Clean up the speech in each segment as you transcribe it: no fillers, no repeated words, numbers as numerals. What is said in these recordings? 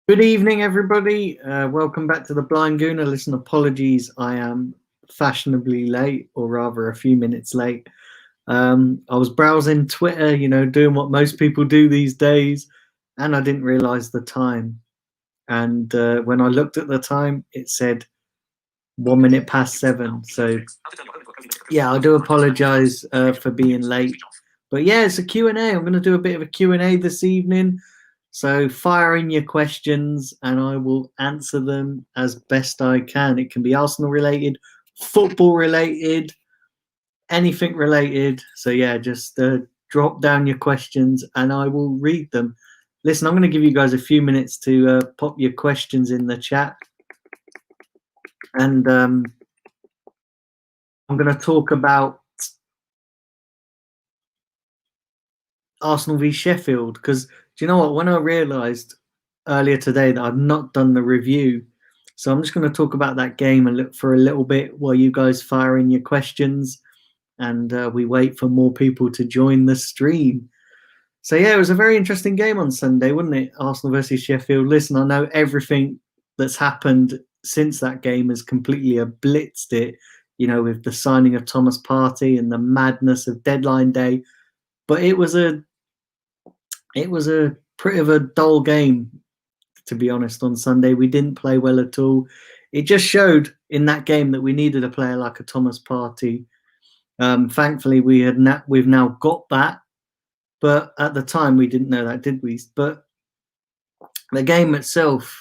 Good evening, everybody. Welcome back to the Blind Gooner. Listen, apologies, I am fashionably late, or rather, a few minutes late. I was browsing Twitter, doing what most people do these days, and I didn't realize the time. And when I looked at the time, it said 1 minute past 7. So, yeah, I do apologize for being late. But yeah, it's a Q&A. I'm going to do a bit of a Q&A this evening. So fire in your questions and I will answer them as best I can. It can be Arsenal related, football related, anything related. So yeah, just drop down your questions and I will read them. Listen, I'm going to give you guys a few minutes to pop your questions in the chat. And I'm going to talk about Arsenal v Sheffield because do you know what? When I realised earlier today that I've not done the review, so I'm just going to talk about that game and look for a little bit while you guys fire in your questions and we wait for more people to join the stream. So yeah, it was a very interesting game on Sunday, wasn't it? Arsenal versus Sheffield. Listen, I know everything that's happened since that game has completely blitzed it, with the signing of Thomas Partey and the madness of deadline day. But it was a pretty of a dull game, to be honest. On Sunday, we didn't play well at all. It just showed in that game that we needed a player like a Thomas Partey. Thankfully, we've now got that, but at the time we didn't know that, did we? But the game itself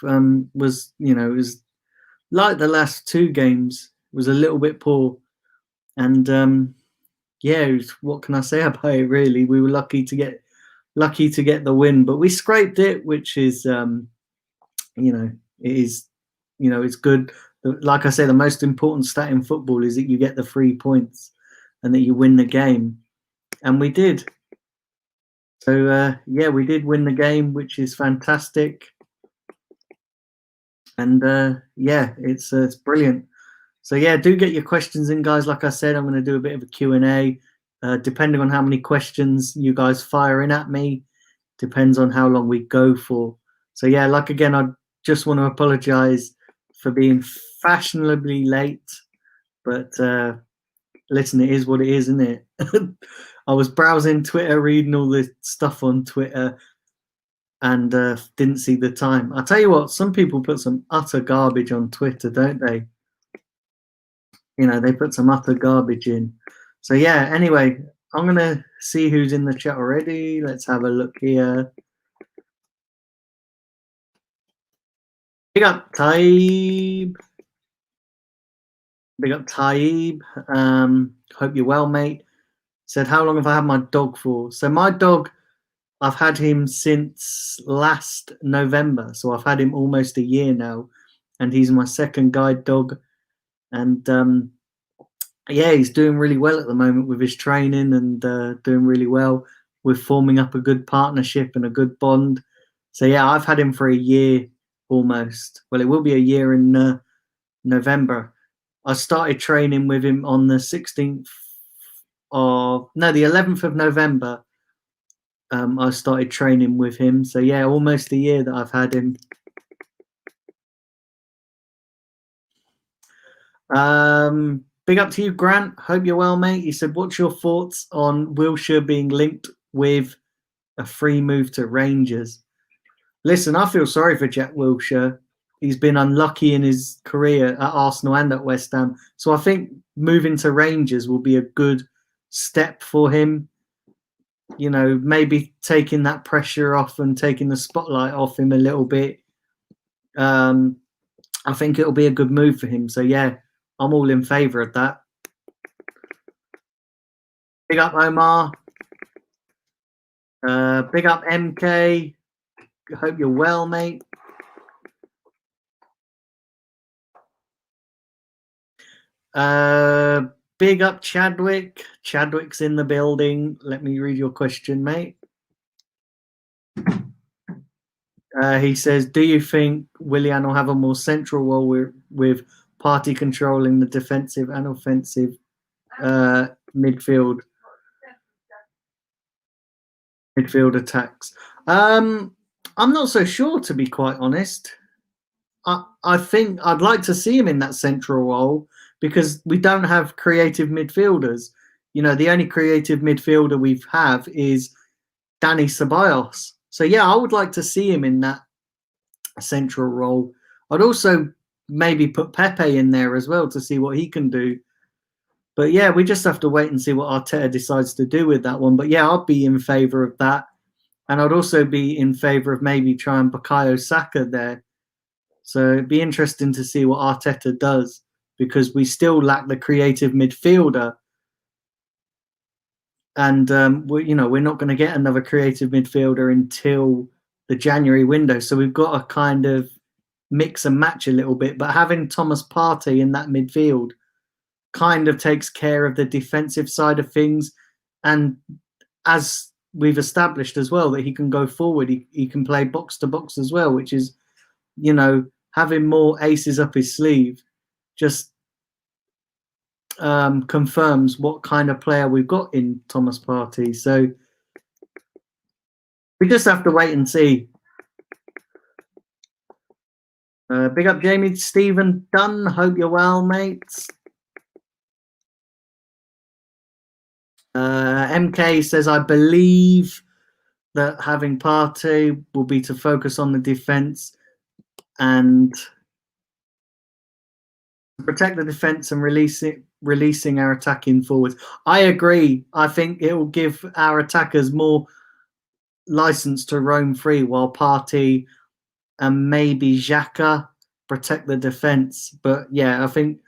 was, it was like the last two games. It was a little bit poor, and what can I say about it? Really, we were lucky to get the win, but we scraped it, which is it's good. Like I say, the most important stat in football is that you get the 3 points and that you win the game, and we did. So we did win the game, which is fantastic, and it's brilliant. So yeah, do get your questions in, guys. Like I said, I'm going to do a bit of a Q&A. Depending on how many questions you guys fire in at me, depends on how long we go for. So yeah, again, I just want to apologize for being fashionably late, but listen, it is what it is, isn't it? I was browsing Twitter, reading all this stuff on Twitter, and didn't see the time. I tell you what, some people put some utter garbage on Twitter, don't they? They put some utter garbage in. So yeah, anyway, I'm going to see who's in the chat already. Let's have a look here. Big up Taib. Big up Taib. Hope you're well, mate. Said, how long have I had my dog for? So my dog, I've had him since last November. So I've had him almost a year now. And he's my second guide dog. And he's doing really well at the moment with his training and doing really well. We're forming up a good partnership and a good bond. So yeah, I've had him for a year almost. Well, it will be a year in November. I started training with him on the 11th of November. I started training with him. So yeah, almost a year that I've had him. Big up to you, Grant. Hope you're well, mate. He said, what's your thoughts on Wilshere being linked with a free move to Rangers? Listen, I feel sorry for Jack Wilshere. He's been unlucky in his career at Arsenal and at West Ham. So I think moving to Rangers will be a good step for him. Maybe taking that pressure off and taking the spotlight off him a little bit. I think it'll be a good move for him. So yeah, I'm all in favour of that. Big up Omar. Big up MK. Hope you're well, mate. Big up Chadwick. Chadwick's in the building. Let me read your question, mate. He says, do you think Willian will have a more central role with Partey controlling the defensive and offensive midfield attacks? I'm not so sure, to be quite honest. I think I'd like to see him in that central role because we don't have creative midfielders. You know, the only creative midfielder we have is Danny Ceballos. So yeah, I would like to see him in that central role. I'd also maybe put Pepe in there as well to see what he can do. But yeah, we just have to wait and see what Arteta decides to do with that one. But yeah, I'd be in favour of that. And I'd also be in favour of maybe trying Bukayo Saka there. So it'd be interesting to see what Arteta does because we still lack the creative midfielder. And we're not going to get another creative midfielder until the January window. So we've got to kind of mix and match a little bit. But having Thomas Partey in that midfield kind of takes care of the defensive side of things. And as we've established as well, that he can go forward, he can play box to box as well, which is, having more aces up his sleeve just confirms what kind of player we've got in Thomas Partey. So we just have to wait and see. Big up Jamie Stephen Dunn. Hope you're well, mates. MK says, I believe that having Partey will be to focus on the defence and protect the defence and releasing our attacking forwards. I agree. I think it will give our attackers more license to roam free while Partey and maybe Xhaka protect the defence. But yeah, I think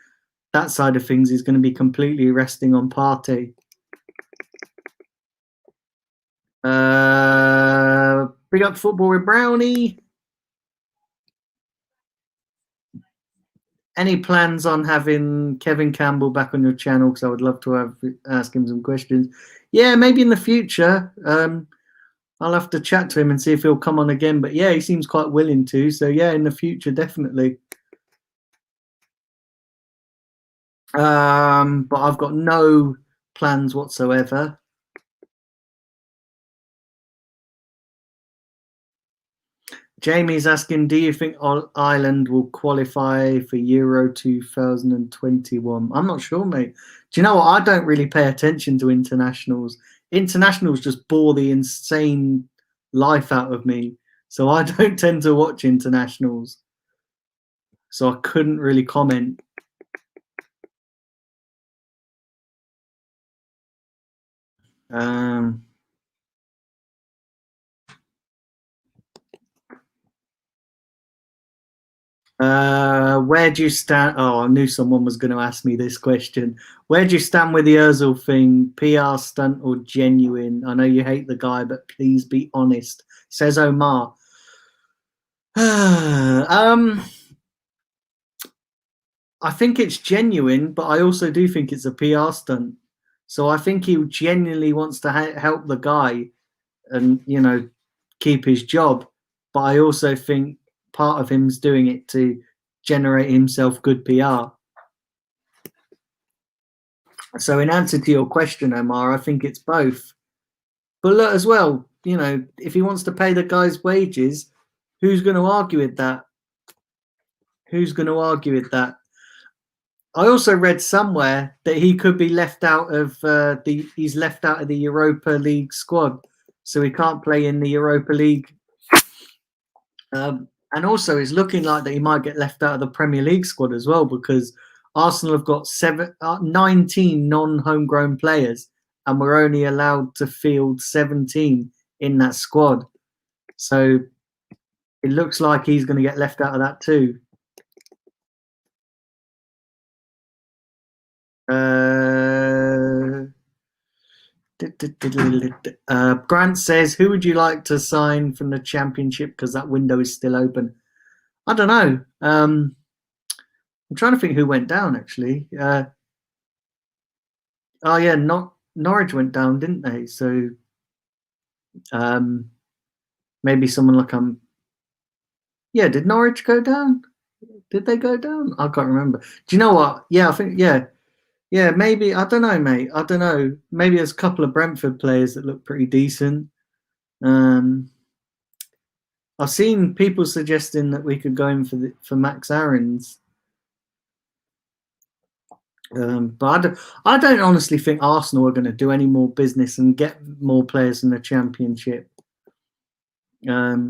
that side of things is going to be completely resting on Partey. Big up Football with Brownie. Any plans on having Kevin Campbell back on your channel? Because I would love to ask him some questions. Yeah, maybe in the future. I'll have to chat to him and see if he'll come on again. But yeah, he seems quite willing to. So yeah, in the future, definitely. But I've got no plans whatsoever. Jamie's asking, do you think Ireland will qualify for Euro 2021? I'm not sure, mate. Do you know what? I don't really pay attention to internationals. Internationals just bore the insane life out of me. So I don't tend to watch internationals. So I couldn't really comment. Where do you stand? Oh, I knew someone was going to ask me this question. Where do you stand with the Özil thing? PR stunt or genuine? I know you hate the guy, but please be honest. Says Omar. I think it's genuine, but I also do think it's a PR stunt. So I think he genuinely wants to help the guy and, keep his job. But I also think part of him's doing it to generate himself good PR. So in answer to your question, Omar, I think it's both. But look, as well, if he wants to pay the guy's wages, who's going to argue with that? Who's going to argue with that? I also read somewhere that he could be left out of he's left out of the Europa League squad, so he can't play in the Europa League. And also, it's looking like that he might get left out of the Premier League squad as well because Arsenal have got 19 non-homegrown players, and we're only allowed to field 17 in that squad. So it looks like he's going to get left out of that too. Grant says, who would you like to sign from the Championship because that window is still open? I don't know. I'm trying to think who went down, actually. Oh, yeah, Norwich went down, didn't they? So maybe someone like yeah, did Norwich go down? Did they go down? I can't remember. Do you know what? Yeah, I think, yeah, maybe. I don't know, mate. I don't know. Maybe there's a couple of Brentford players that look pretty decent. I I've seen people suggesting that we could go in for Max Aarons. But I don't honestly think Arsenal are going to do any more business and get more players in the Championship. I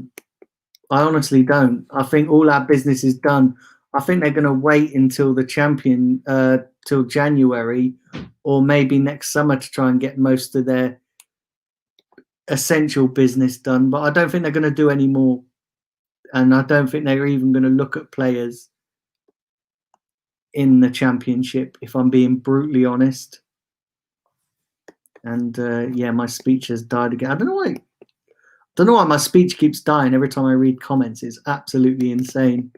honestly don't. I think all our business is done. I think they're going to wait until till January, or maybe next summer to try and get most of their essential business done. But I don't think they're going to do any more, and I don't think they're even going to look at players in the Championship, if I'm being brutally honest. And yeah, my speech has died again. I don't know why my speech keeps dying every time I read comments. It's absolutely insane.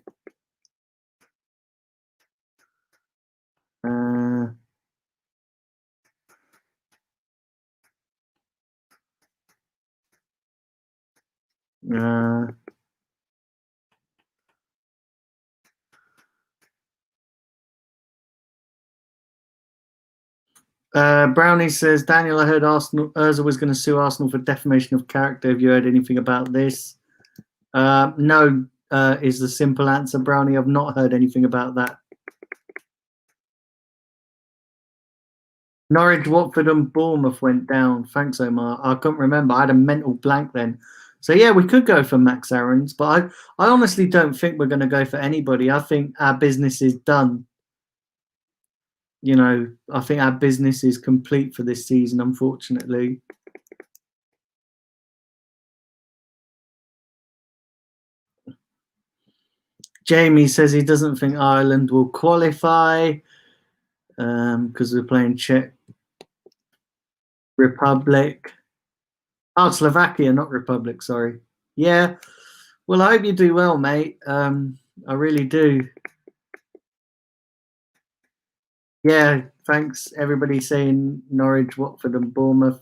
Brownie says, Daniel, I heard Ozil was going to sue Arsenal for defamation of character. Have you heard anything about this? No, is the simple answer, Brownie. I've not heard anything about that. Norwich, Watford and Bournemouth went down. Thanks, Omar. I couldn't remember. I had a mental blank then. So yeah, we could go for Max Aarons, but I honestly don't think we're going to go for anybody. I think our business is done. You know, I think our business is complete for this season, unfortunately. Jamie says he doesn't think Ireland will qualify because we're playing Czech Republic. Oh, Slovakia, not Republic, sorry. Yeah. Well, I hope you do well, mate. I really do. Yeah, thanks everybody saying Norwich, Watford and Bournemouth.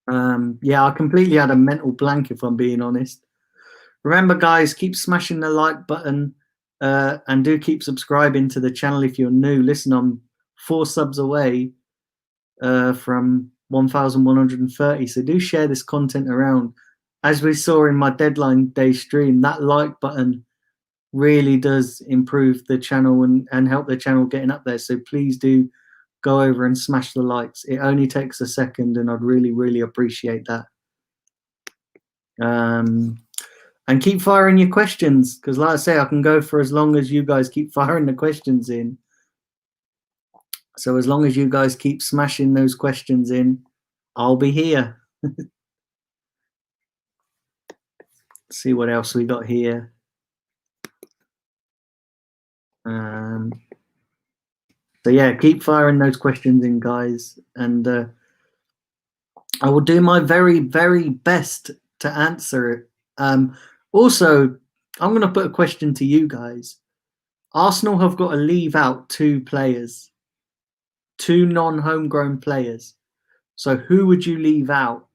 Yeah, I completely had a mental blank, if I'm being honest. Remember, guys, keep smashing the like button and do keep subscribing to the channel if you're new. Listen, I'm 4 subs away from 1,130, so do share this content around. As we saw in my deadline day stream, that like button really does improve the channel and help the channel getting up there. So please do go over and smash the likes. It only takes a second, and I'd really, really appreciate that. And keep firing your questions, because like I say, I can go for as long as you guys keep firing the questions in. So as long as you guys keep smashing those questions in, I'll be here. See what else we got here. So yeah, keep firing those questions in, guys, and I will do my very, very best to answer it. Also, I'm going to put a question to you guys. Arsenal have got to leave out 2 players, 2 non-homegrown players. So who would you leave out?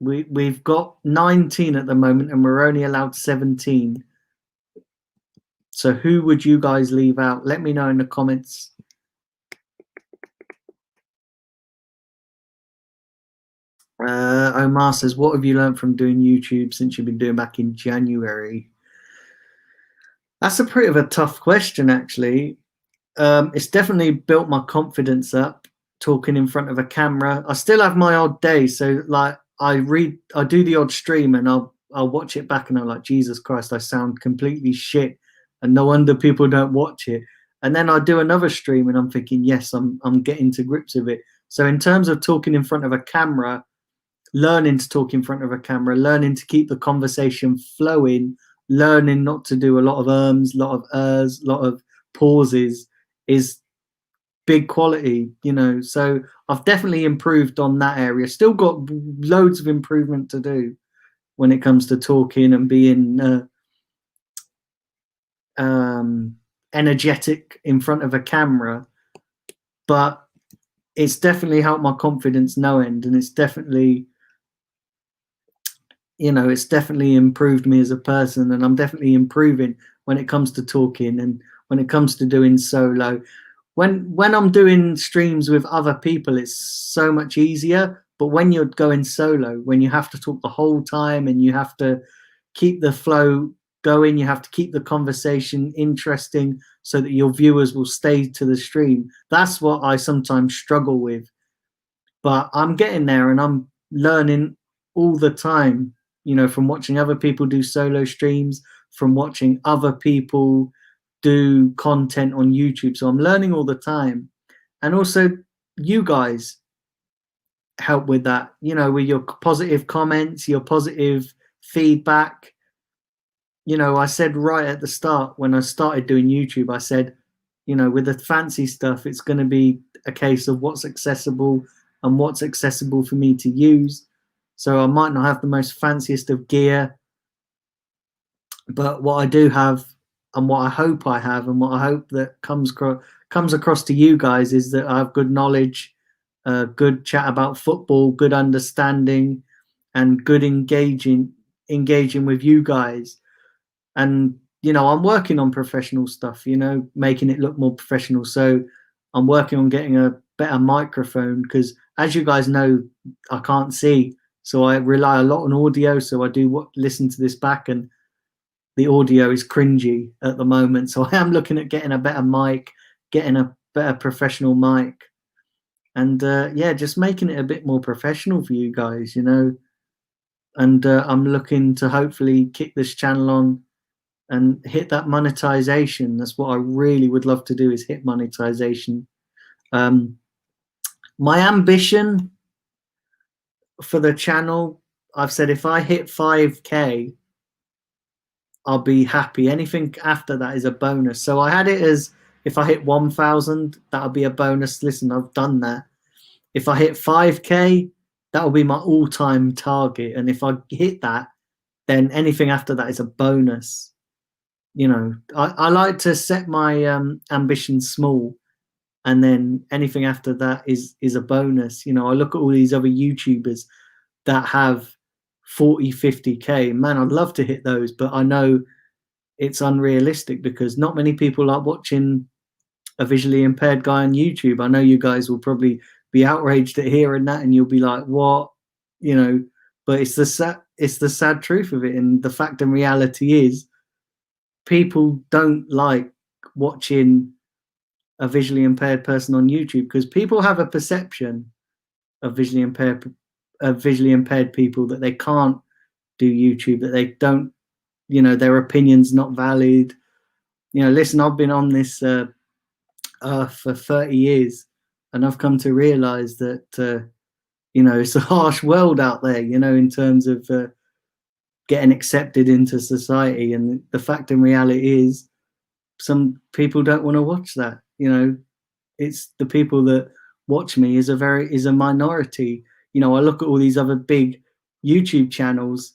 We've got 19 at the moment, and we're only allowed 17. So who would you guys leave out? Let me know in the comments. Omar says, what have you learned from doing YouTube since you've been doing back in January? That's a pretty of a tough question, actually. It's definitely built my confidence up, talking in front of a camera. I still have my odd days. So like I do the odd stream and I'll watch it back and I'm like, Jesus Christ, I sound completely shit. And no wonder people don't watch it. And then I do another stream and I'm thinking, yes, I'm getting to grips with it. So in terms of talking in front of a camera, learning to talk in front of a camera, learning to keep the conversation flowing, learning not to do a lot of ums, a lot of a lot of pauses is big quality, you know. So I've definitely improved on that area. Still got loads of improvement to do when it comes to talking and being energetic in front of a camera, but it's definitely helped my confidence no end, and it's definitely, you know, it's definitely improved me as a person, and I'm definitely improving when it comes to talking and when it comes to doing solo. When I'm doing streams with other people, it's so much easier, But when you're going solo, when you have to talk the whole time and you have to keep the flow going, you have to keep the conversation interesting so that your viewers will stay to the stream. That's what I sometimes struggle with. But I'm getting there and I'm learning all the time, you know, from watching other people do solo streams, from watching other people do content on YouTube. So I'm learning all the time. And also, you guys help with that, you know, with your positive comments, your positive feedback. You know, I said right at the start when I started doing YouTube, I said, you know, with the fancy stuff, it's going to be a case of what's accessible and what's accessible for me to use. So I might not have the most fanciest of gear, but what I do have and what I hope I have and what I hope that comes across to you guys is that I have good knowledge, good chat about football, good understanding, and good engaging with you guys. And you know, I'm working on professional stuff, you know, making it look more professional. So I'm working on getting a better microphone because, as you guys know, I can't see, so I rely a lot on audio. So I do listen to this back, and the audio is cringy at the moment. So I am looking at getting a better mic, getting a better professional mic, and yeah, just making it a bit more professional for you guys, you know. And I'm looking to hopefully kick this channel on and hit that monetization. That's what I really would love to do, is hit monetization. My ambition for the channel, I've said if I hit 5k, I'll be happy. Anything after that is a bonus. So I had it as if I hit 1,000, that'll be a bonus. Listen, I've done that. If I hit 5k, that'll be my all-time target. And if I hit that, then anything after that is a bonus. You know, I like to set my ambitions small, and then anything after that is a bonus. You know, I look at all these other YouTubers that have 40, 50k. Man, I'd love to hit those, but I know it's unrealistic because not many people like watching a visually impaired guy on YouTube. I know you guys will probably be outraged at hearing that, and you'll be like, "What?" You know, but it's the sad truth of it, and the fact and reality is, people don't like watching a visually impaired person on YouTube because people have a perception of visually impaired people that they can't do YouTube, that they don't, you know, their opinion's not valid. You know, listen, I've been on this earth for 30 years, and I've come to realize that you know, it's a harsh world out there, you know, in terms of getting accepted into society. And the fact and reality is, some people don't want to watch that. You know, it's the people that watch me is a minority. You know, I look at all these other big YouTube channels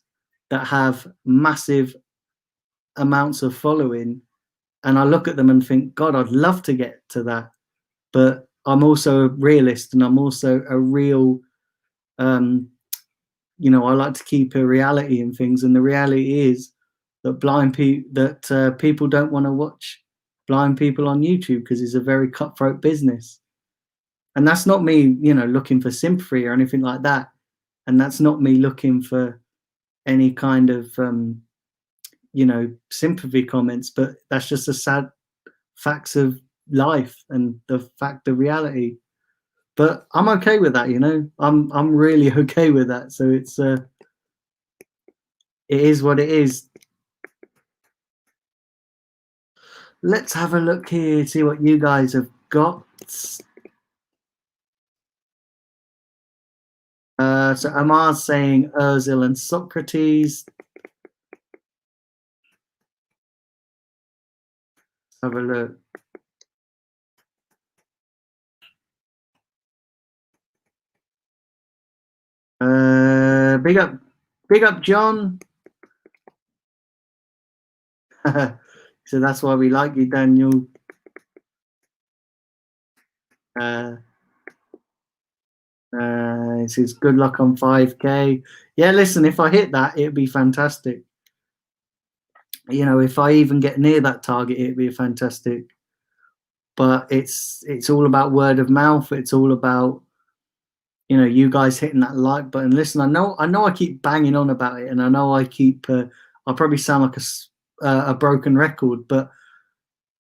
that have massive amounts of following, and I look at them and think, God, I'd love to get to that. But I'm also a realist, and I'm also a real, you know, I like to keep a reality in things, and the reality is that people don't want to watch blind people on YouTube because it's a very cutthroat business. And that's not me, you know, looking for sympathy or anything like that. And that's not me looking for any kind of, you know, sympathy comments, but that's just the sad facts of life and the fact of reality. But I'm okay with that, you know. I'm really okay with that. So it is what it is. Let's have a look here, see what you guys have got. So Amar's saying Ozil and Socrates. Let's have a look. Big up, John. So that's why we like you, Daniel. It says good luck on 5k. Yeah, listen, if I hit that, it'd be fantastic. You know, if I even get near that target, it'd be fantastic. But it's all about word of mouth. It's all about, you know, you guys hitting that like button. Listen, I know I keep banging on about it, and I know I probably sound like a broken record, but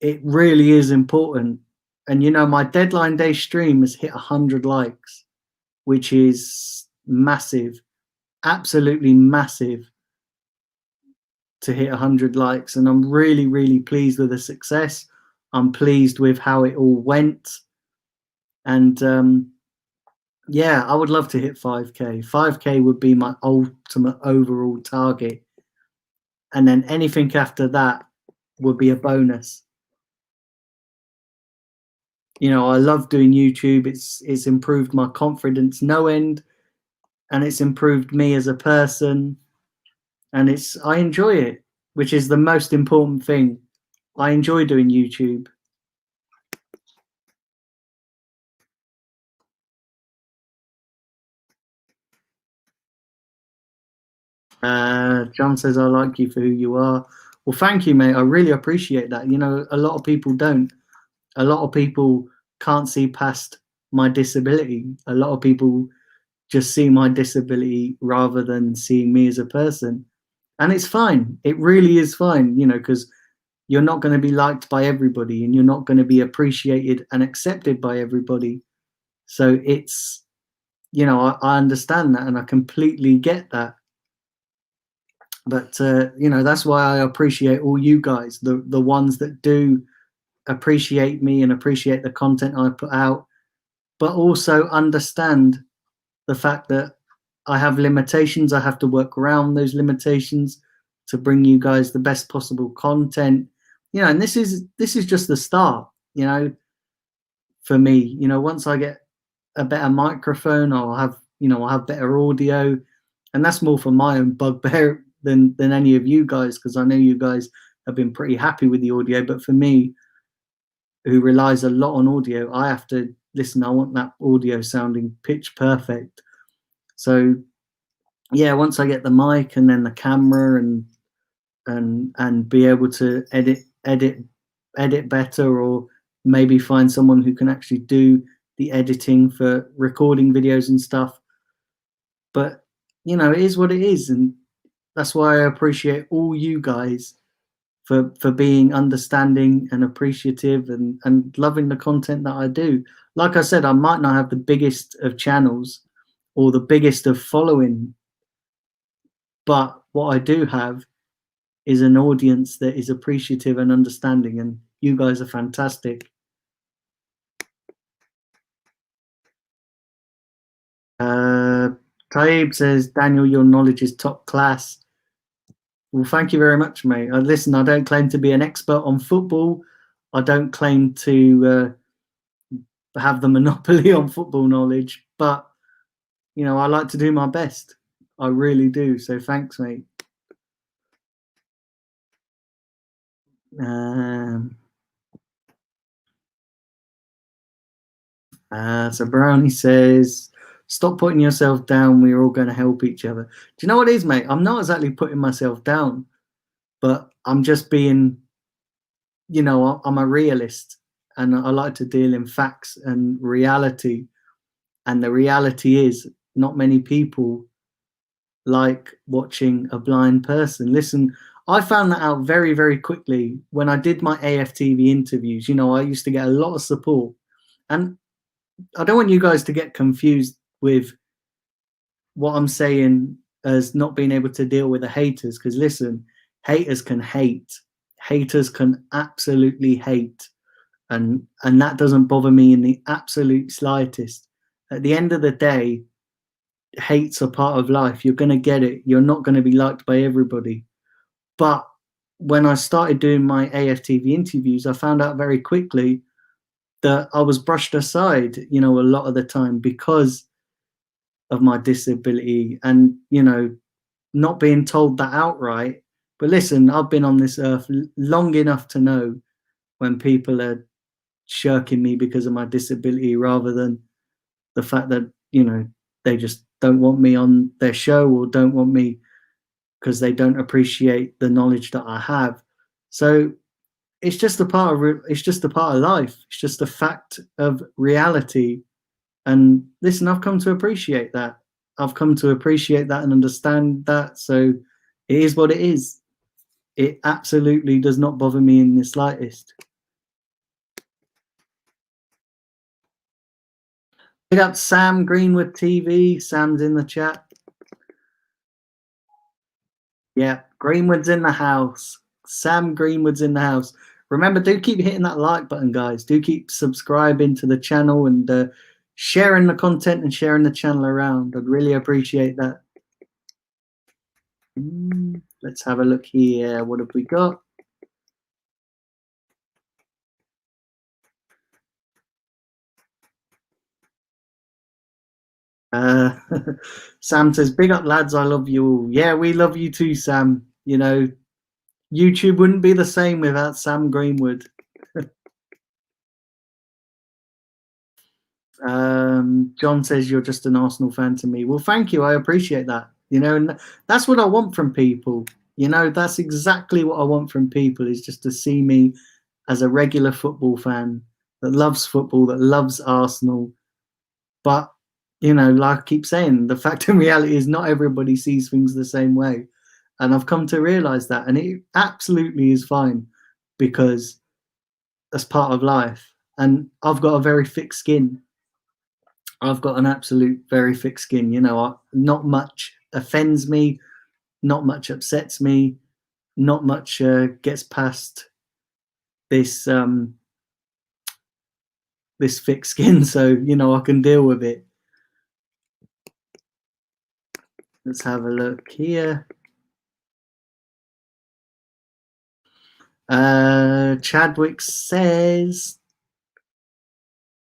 it really is important. And you know, my deadline day stream has hit 100 likes, which is massive, absolutely massive to hit 100 likes. And I'm really, really pleased with the success. I'm pleased with how it all went. And yeah, I would love to hit 5K. 5K would be my ultimate overall target. And then anything after that would be a bonus. You know, I love doing YouTube. It's improved my confidence no end, and it's improved me as a person, and I enjoy it, which is the most important thing. I enjoy doing YouTube. John says, I like you for who you are. Well, thank you, mate. I really appreciate that. You know, a lot of people don't. A lot of people can't see past my disability. A lot of people just see my disability rather than seeing me as a person. And it's fine. It really is fine, you know, because you're not going to be liked by everybody and you're not going to be appreciated and accepted by everybody. So it's, you know, I understand that and I completely get that. But, you know, that's why I appreciate all you guys, the ones that do appreciate me and appreciate the content I put out, but also understand the fact that I have limitations. I have to work around those limitations to bring you guys the best possible content. You know, and this is just the start, you know, for me. You know, once I get a better microphone, I'll have better audio, and that's more for my own bugbear than any of you guys, because I know you guys have been pretty happy with the audio. But for me, who relies a lot on audio, I have to listen. I want that audio sounding pitch perfect. So yeah, once I get the mic and then the camera and be able to edit better, or maybe find someone who can actually do the editing for recording videos and stuff. But you know, it is what it is, and that's why I appreciate all you guys for being understanding and appreciative and loving the content that I do. Like I said, I might not have the biggest of channels or the biggest of following, but what I do have is an audience that is appreciative and understanding, and you guys are fantastic. Taib says, Daniel, your knowledge is top class. Well, thank you very much, mate. Listen, I don't claim to be an expert on football. I don't claim to have the monopoly on football knowledge, but you know, I like to do my best. I really do. So thanks, mate. So Brownie says, stop putting yourself down. We're all going to help each other. Do you know what it is, mate? I'm not exactly putting myself down, but I'm just being, you know, I'm a realist and I like to deal in facts and reality. And the reality is, not many people like watching a blind person. Listen, I found that out very, very quickly when I did my AFTV interviews. You know, I used to get a lot of support. And I don't want you guys to get confused with what I'm saying as not being able to deal with the haters. Because listen, haters can hate. Haters can absolutely hate. And that doesn't bother me in the absolute slightest. At the end of the day, hate's a part of life. You're going to get it. You're not going to be liked by everybody. But when I started doing my AFTV interviews, I found out very quickly that I was brushed aside, you know, a lot of the time because of my disability and, you know, not being told that outright. But listen, I've been on this earth long enough to know when people are shirking me because of my disability rather than the fact that, you know, they just don't want me on their show or don't want me because they don't appreciate the knowledge that I have. So it's just a part of life. It's just a fact of reality. And listen, I've come to appreciate that. I've come to appreciate that and understand that. So it is what it is. It absolutely does not bother me in the slightest. Big up Sam Greenwood TV. Sam's in the chat. Yeah, Greenwood's in the house. Sam Greenwood's in the house. Remember, do keep hitting that like button, guys. Do keep subscribing to the channel and sharing the content and sharing the channel around. I'd really appreciate that. Let's have a look here. What have we got? Sam says, big up, lads. I love you all. Yeah, we love you too, Sam. You know, YouTube wouldn't be the same without Sam Greenwood. John says, you're just an Arsenal fan to me. Well, thank you. I appreciate that. You know, and that's what I want from people. You know, that's exactly what I want from people, is just to see me as a regular football fan that loves football, that loves Arsenal. But, you know, like I keep saying, the fact and reality is not everybody sees things the same way. And I've come to realize that. And it absolutely is fine, because that's part of life. And I've got a very thick skin. I've got an absolute very thick skin. You know, not much offends me, not much upsets me, not much gets past this this thick skin. So, you know, I can deal with it. Let's have a look here. Chadwick says,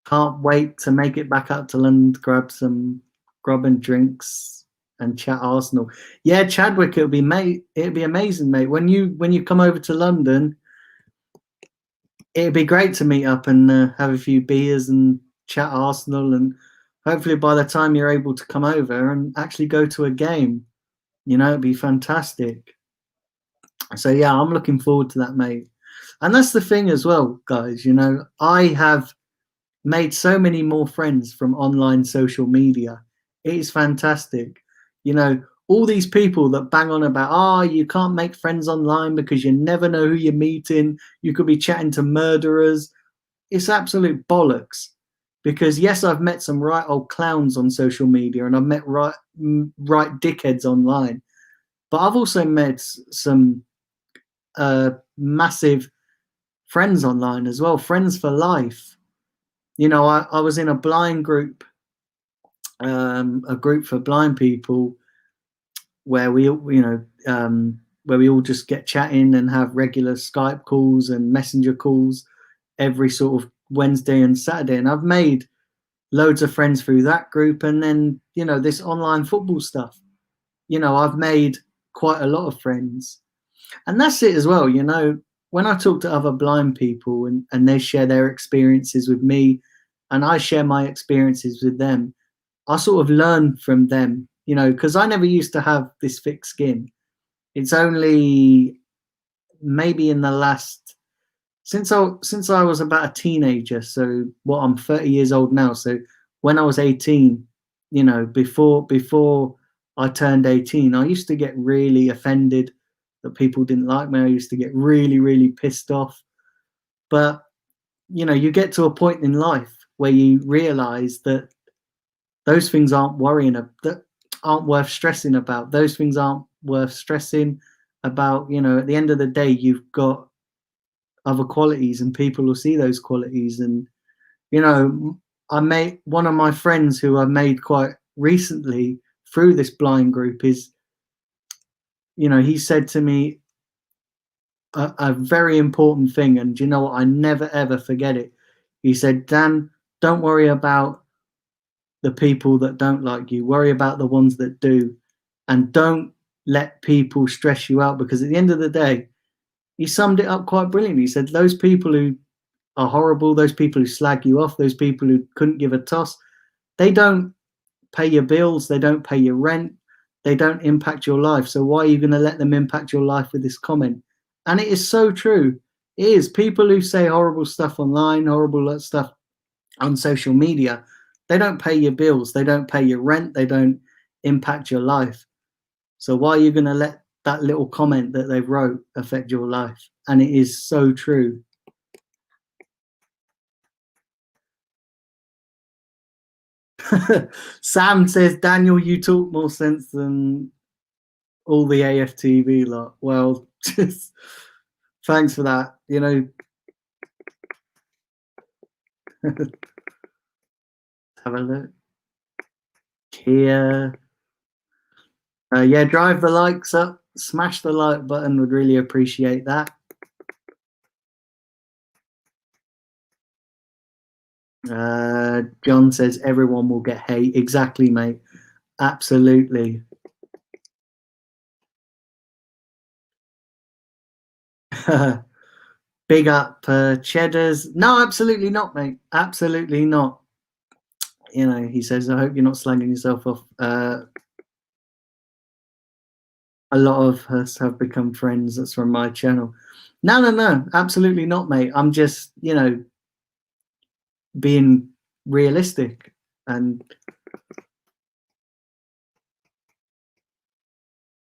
can't wait to make it back up to London to grab some grub and drinks and chat Arsenal. Yeah, Chadwick, it'll be amazing, mate. When you come over to London, it'd be great to meet up and have a few beers and chat Arsenal, and hopefully by the time you're able to come over and actually go to a game, you know, it'd be fantastic. So yeah, I'm looking forward to that, mate. And that's the thing as well, guys. You know, I have made so many more friends from online social media. It is fantastic. You know, all these people that bang on about, you can't make friends online because you never know who you're meeting. You could be chatting to murderers. It's absolute bollocks. Because yes, I've met some right old clowns on social media, and I've met right dickheads online. But I've also met some massive friends online as well, friends for life. You know, I was in a blind group, a group for blind people, where we all just get chatting and have regular Skype calls and messenger calls every sort of Wednesday and Saturday. And I've made loads of friends through that group. And then, you know, this online football stuff, you know, I've made quite a lot of friends. And that's it as well. You know, when I talk to other blind people and they share their experiences with me and I share my experiences with them, I sort of learn from them, you know, because I never used to have this thick skin. It's only maybe in the last, since I was about a teenager. So what, I'm 30 years old now. So when I was 18, you know, before I turned 18, I used to get really offended that people didn't like me. I used to get really, really pissed off. But, you know, you get to a point in life where you realize that those things aren't that aren't worth stressing about. Those things aren't worth stressing about. You know, at the end of the day, you've got other qualities and people will see those qualities. And, you know, I made one of my friends who I made quite recently through this blind group is, you know, he said to me a very important thing, and you know what, I never ever forget it. He said, Dan, don't worry about the people that don't like you, worry about the ones that do, and don't let people stress you out, because at the end of the day, he summed it up quite brilliantly. He said, those people who are horrible, those people who slag you off, those people who couldn't give a toss, they don't pay your bills, they don't pay your rent, they don't impact your life. So why are you going to let them impact your life with this comment? And it is so true. It is. People who say horrible stuff online, horrible stuff on social media, They don't pay your bills. They don't pay your rent. They don't impact your life. So why are you going to let that little comment that they wrote affect your life? And it is so true. Sam says, Daniel, you talk more sense than all the AFTV lot. Well, just thanks for that. You know, have a look here. Yeah, drive the likes up, smash the like button. Would really appreciate that. John says everyone will get hate. Exactly, mate. Absolutely. Big up Cheddars. No, absolutely not, mate. Absolutely not. You know, he says, I hope you're not slagging yourself off. A lot of us have become friends. That's from my channel. No, absolutely not, mate. I'm just, you know, being realistic. And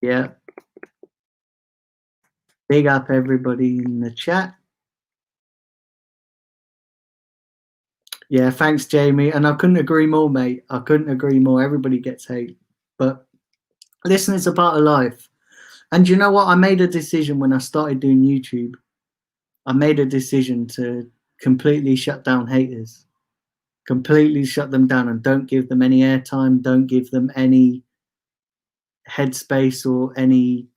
yeah, big up everybody in the chat. Yeah, thanks, Jamie. And I couldn't agree more, mate. I couldn't agree more. Everybody gets hate. But listen, it's a part of life. And you know what? I made a decision when I started doing YouTube. I made a decision to completely shut down haters. Completely shut them down and don't give them any airtime. Don't give them any headspace or any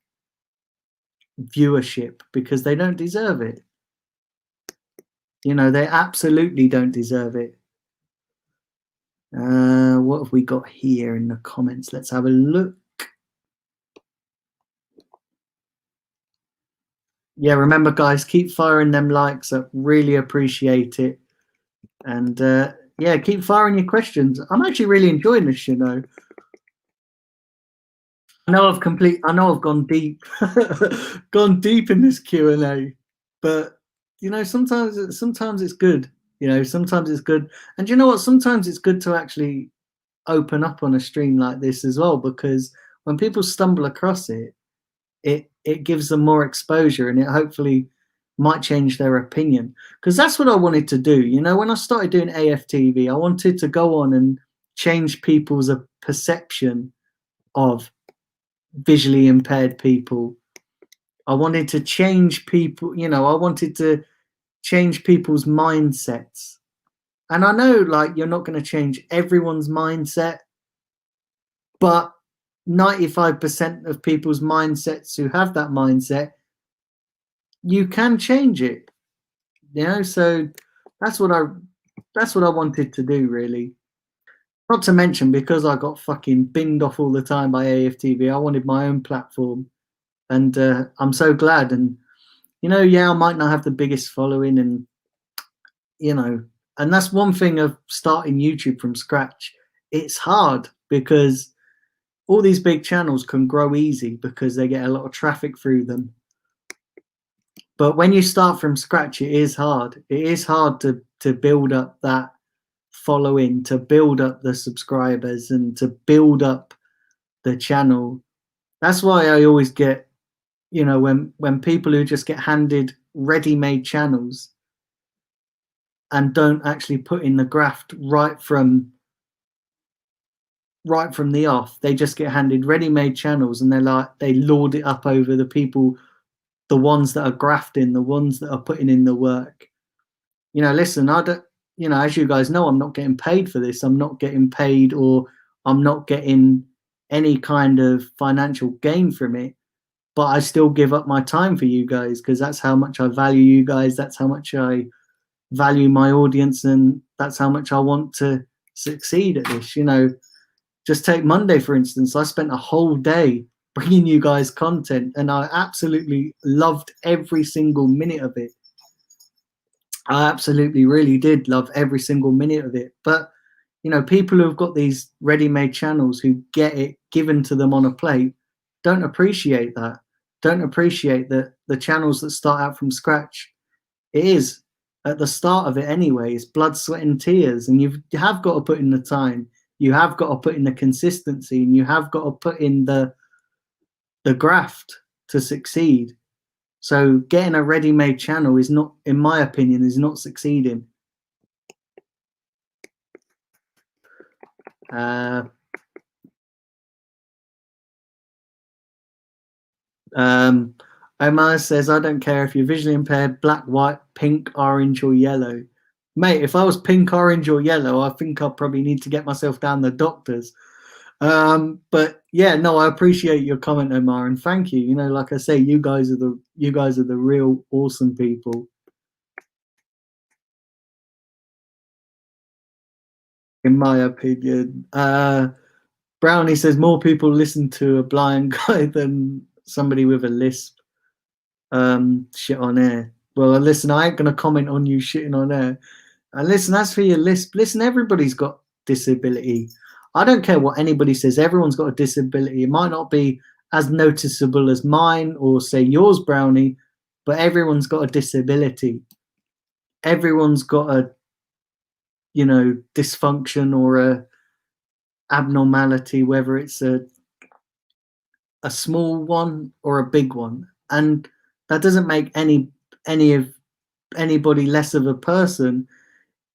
viewership because they don't deserve it. You know, they absolutely don't deserve it. What have we got here in the comments? Let's have a look. Yeah, remember, guys, keep firing them likes up. Really appreciate it. And yeah, keep firing your questions. I'm actually really enjoying this, you know. I know I've gone deep, gone deep in this Q&A, but you know, sometimes it's good. You know, sometimes it's good, and you know what? Sometimes it's good to actually open up on a stream like this as well, because when people stumble across it, it gives them more exposure, and it hopefully might change their opinion. Because that's what I wanted to do. You know, when I started doing AFTV, I wanted to go on and change people's perception of visually impaired people. I wanted to change people, you know, I wanted to change people's mindsets. And I know, like, you're not going to change everyone's mindset, but 95% of people's mindsets who have that mindset, you can change it. You know, so that's what I wanted to do, really. Not to mention, because I got fucking binned off all the time by AFTV, I wanted my own platform. And I'm so glad. And you know, yeah, I might not have the biggest following, and you know, and that's one thing of starting YouTube from scratch. It's hard because all these big channels can grow easy because they get a lot of traffic through them. But when you start from scratch, it is hard. It is hard to build up that following, to build up the subscribers, and to build up the channel. That's why I always get, you know, when people who just get handed ready-made channels and don't actually put in the graft right from the off, they just get handed ready-made channels, and they lord it up over the people, the ones that are grafting, the ones that are putting in the work. You know, listen, I don't, you know, as you guys know, I'm not getting paid for this. I'm not getting paid, or I'm not getting any kind of financial gain from it, but I still give up my time for you guys because that's how much I value you guys. That's how much I value my audience, and that's how much I want to succeed at this. You know, just take Monday, for instance. I spent a whole day bringing you guys content, and I absolutely loved every single minute of it. I absolutely really did love every single minute of it. But, you know, people who've got these ready-made channels who get it given to them on a plate don't appreciate that. Don't appreciate that the channels that start out from scratch, it is at the start of it anyway. It's blood, sweat, and tears, and you have got to put in the time. You have got to put in the consistency, and you have got to put in the graft to succeed. So getting a ready-made channel is not, in my opinion, is not succeeding. Omar says, I don't care if you're visually impaired, black, white, pink, orange, or yellow. Mate, if I was pink, orange, or yellow, I think I'd probably need to get myself down the doctors. But yeah, no, I appreciate your comment, Omar, and thank you. You know, like I say, you guys are the real awesome people. In my opinion. Brownie says more people listen to a blind guy than somebody with a lisp. Shit on air. Well, listen, I ain't gonna comment on you shitting on air. And listen, as for your lisp, listen, everybody's got disability. I don't care what anybody says. Everyone's got a disability. It might not be as noticeable as mine or say yours, Brownie, but everyone's got a disability. Everyone's got a, you know, dysfunction or a abnormality, whether it's a small one or a big one, and that doesn't make anybody less of a person.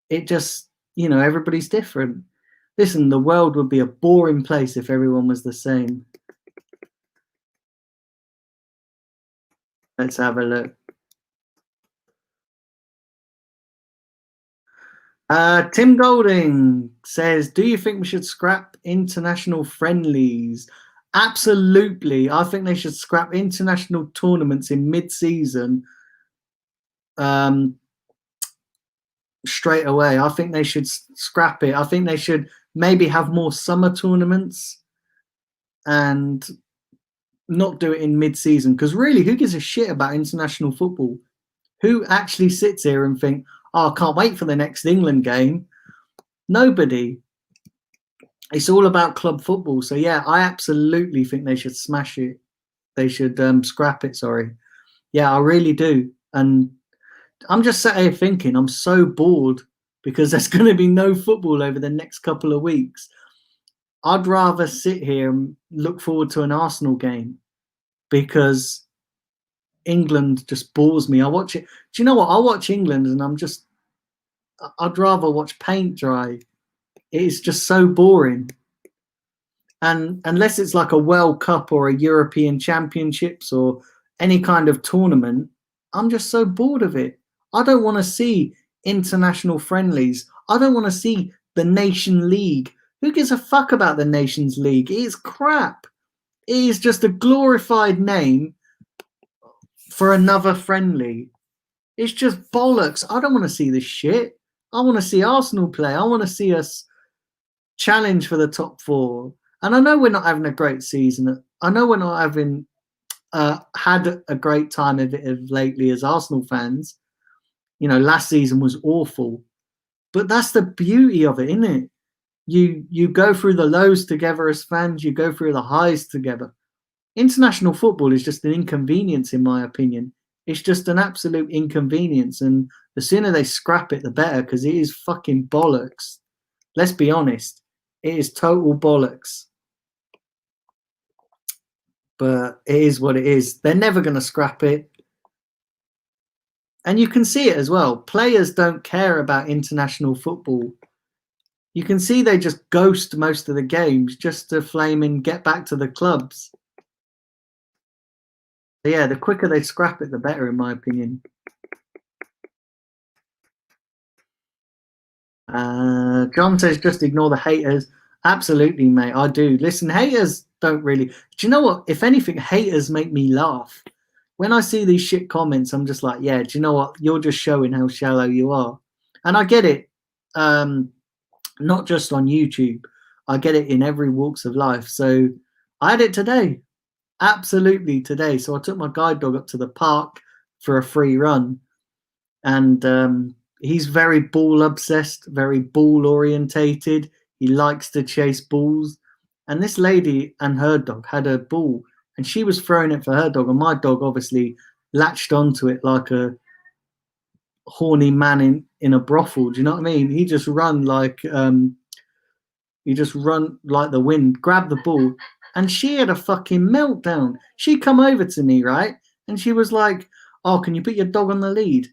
It just, you know, everybody's different. Listen, the world would be a boring place if everyone was the same. Let's have a look. Tim Golding says, do you think we should scrap international friendlies? Absolutely. I think they should scrap international tournaments in mid-season straight away. I think they should scrap it. I think they should maybe have more summer tournaments and not do it in mid-season, because really, who gives a shit about international football? Who actually sits here and think, oh, I can't wait for the next England game? Nobody. It's all about club football. So yeah, I absolutely think they should smash it. They should scrap it, sorry. Yeah, I really do. And I'm just sat here thinking, I'm so bored because there's going to be no football over the next couple of weeks. I'd rather sit here and look forward to an Arsenal game because England just bores me. I watch it. Do you know what? I watch England and I'd rather watch paint dry. It's just so boring. And unless it's like a World Cup or a European Championships or any kind of tournament, I'm just so bored of it. I don't want to see international friendlies. I don't want to see the Nation League. Who gives a fuck about the Nations League? It is crap. It is just a glorified name for another friendly. It's just bollocks. I don't want to see this shit. I want to see Arsenal play. I want to see us challenge for the top four. And I know we're not having a great season. I know we're not having had a great time of it lately as Arsenal fans. You know, last season was awful. But that's the beauty of it, isn't it? You go through the lows together as fans, you go through the highs together. International football is just an inconvenience, in my opinion. It's just an absolute inconvenience. And the sooner they scrap it, the better, because it is fucking bollocks. Let's be honest. It is total bollocks. But it is what it is. They're never going to scrap it. And you can see it as well. Players don't care about international football. You can see they just ghost most of the games just to flame and get back to the clubs. So yeah, the quicker they scrap it, the better, in my opinion. John says, just ignore the haters. Absolutely, mate. I do. Listen, haters don't really. Do you know what? If anything, haters make me laugh. When I see these shit comments, I'm just like, yeah, do you know what? You're just showing how shallow you are. And I get it. Not just on YouTube. I get it in every walks of life. So I had it today. Absolutely today. So I took my guide dog up to the park for a free run. And he's very ball obsessed, very ball orientated. He likes to chase balls. And this lady and her dog had a ball and she was throwing it for her dog. And my dog obviously latched onto it like a horny man in a brothel. Do you know what I mean? He just run like the wind, grab the ball, and she had a fucking meltdown. She come over to me, right, and she was like, "Oh, can you put your dog on the lead?"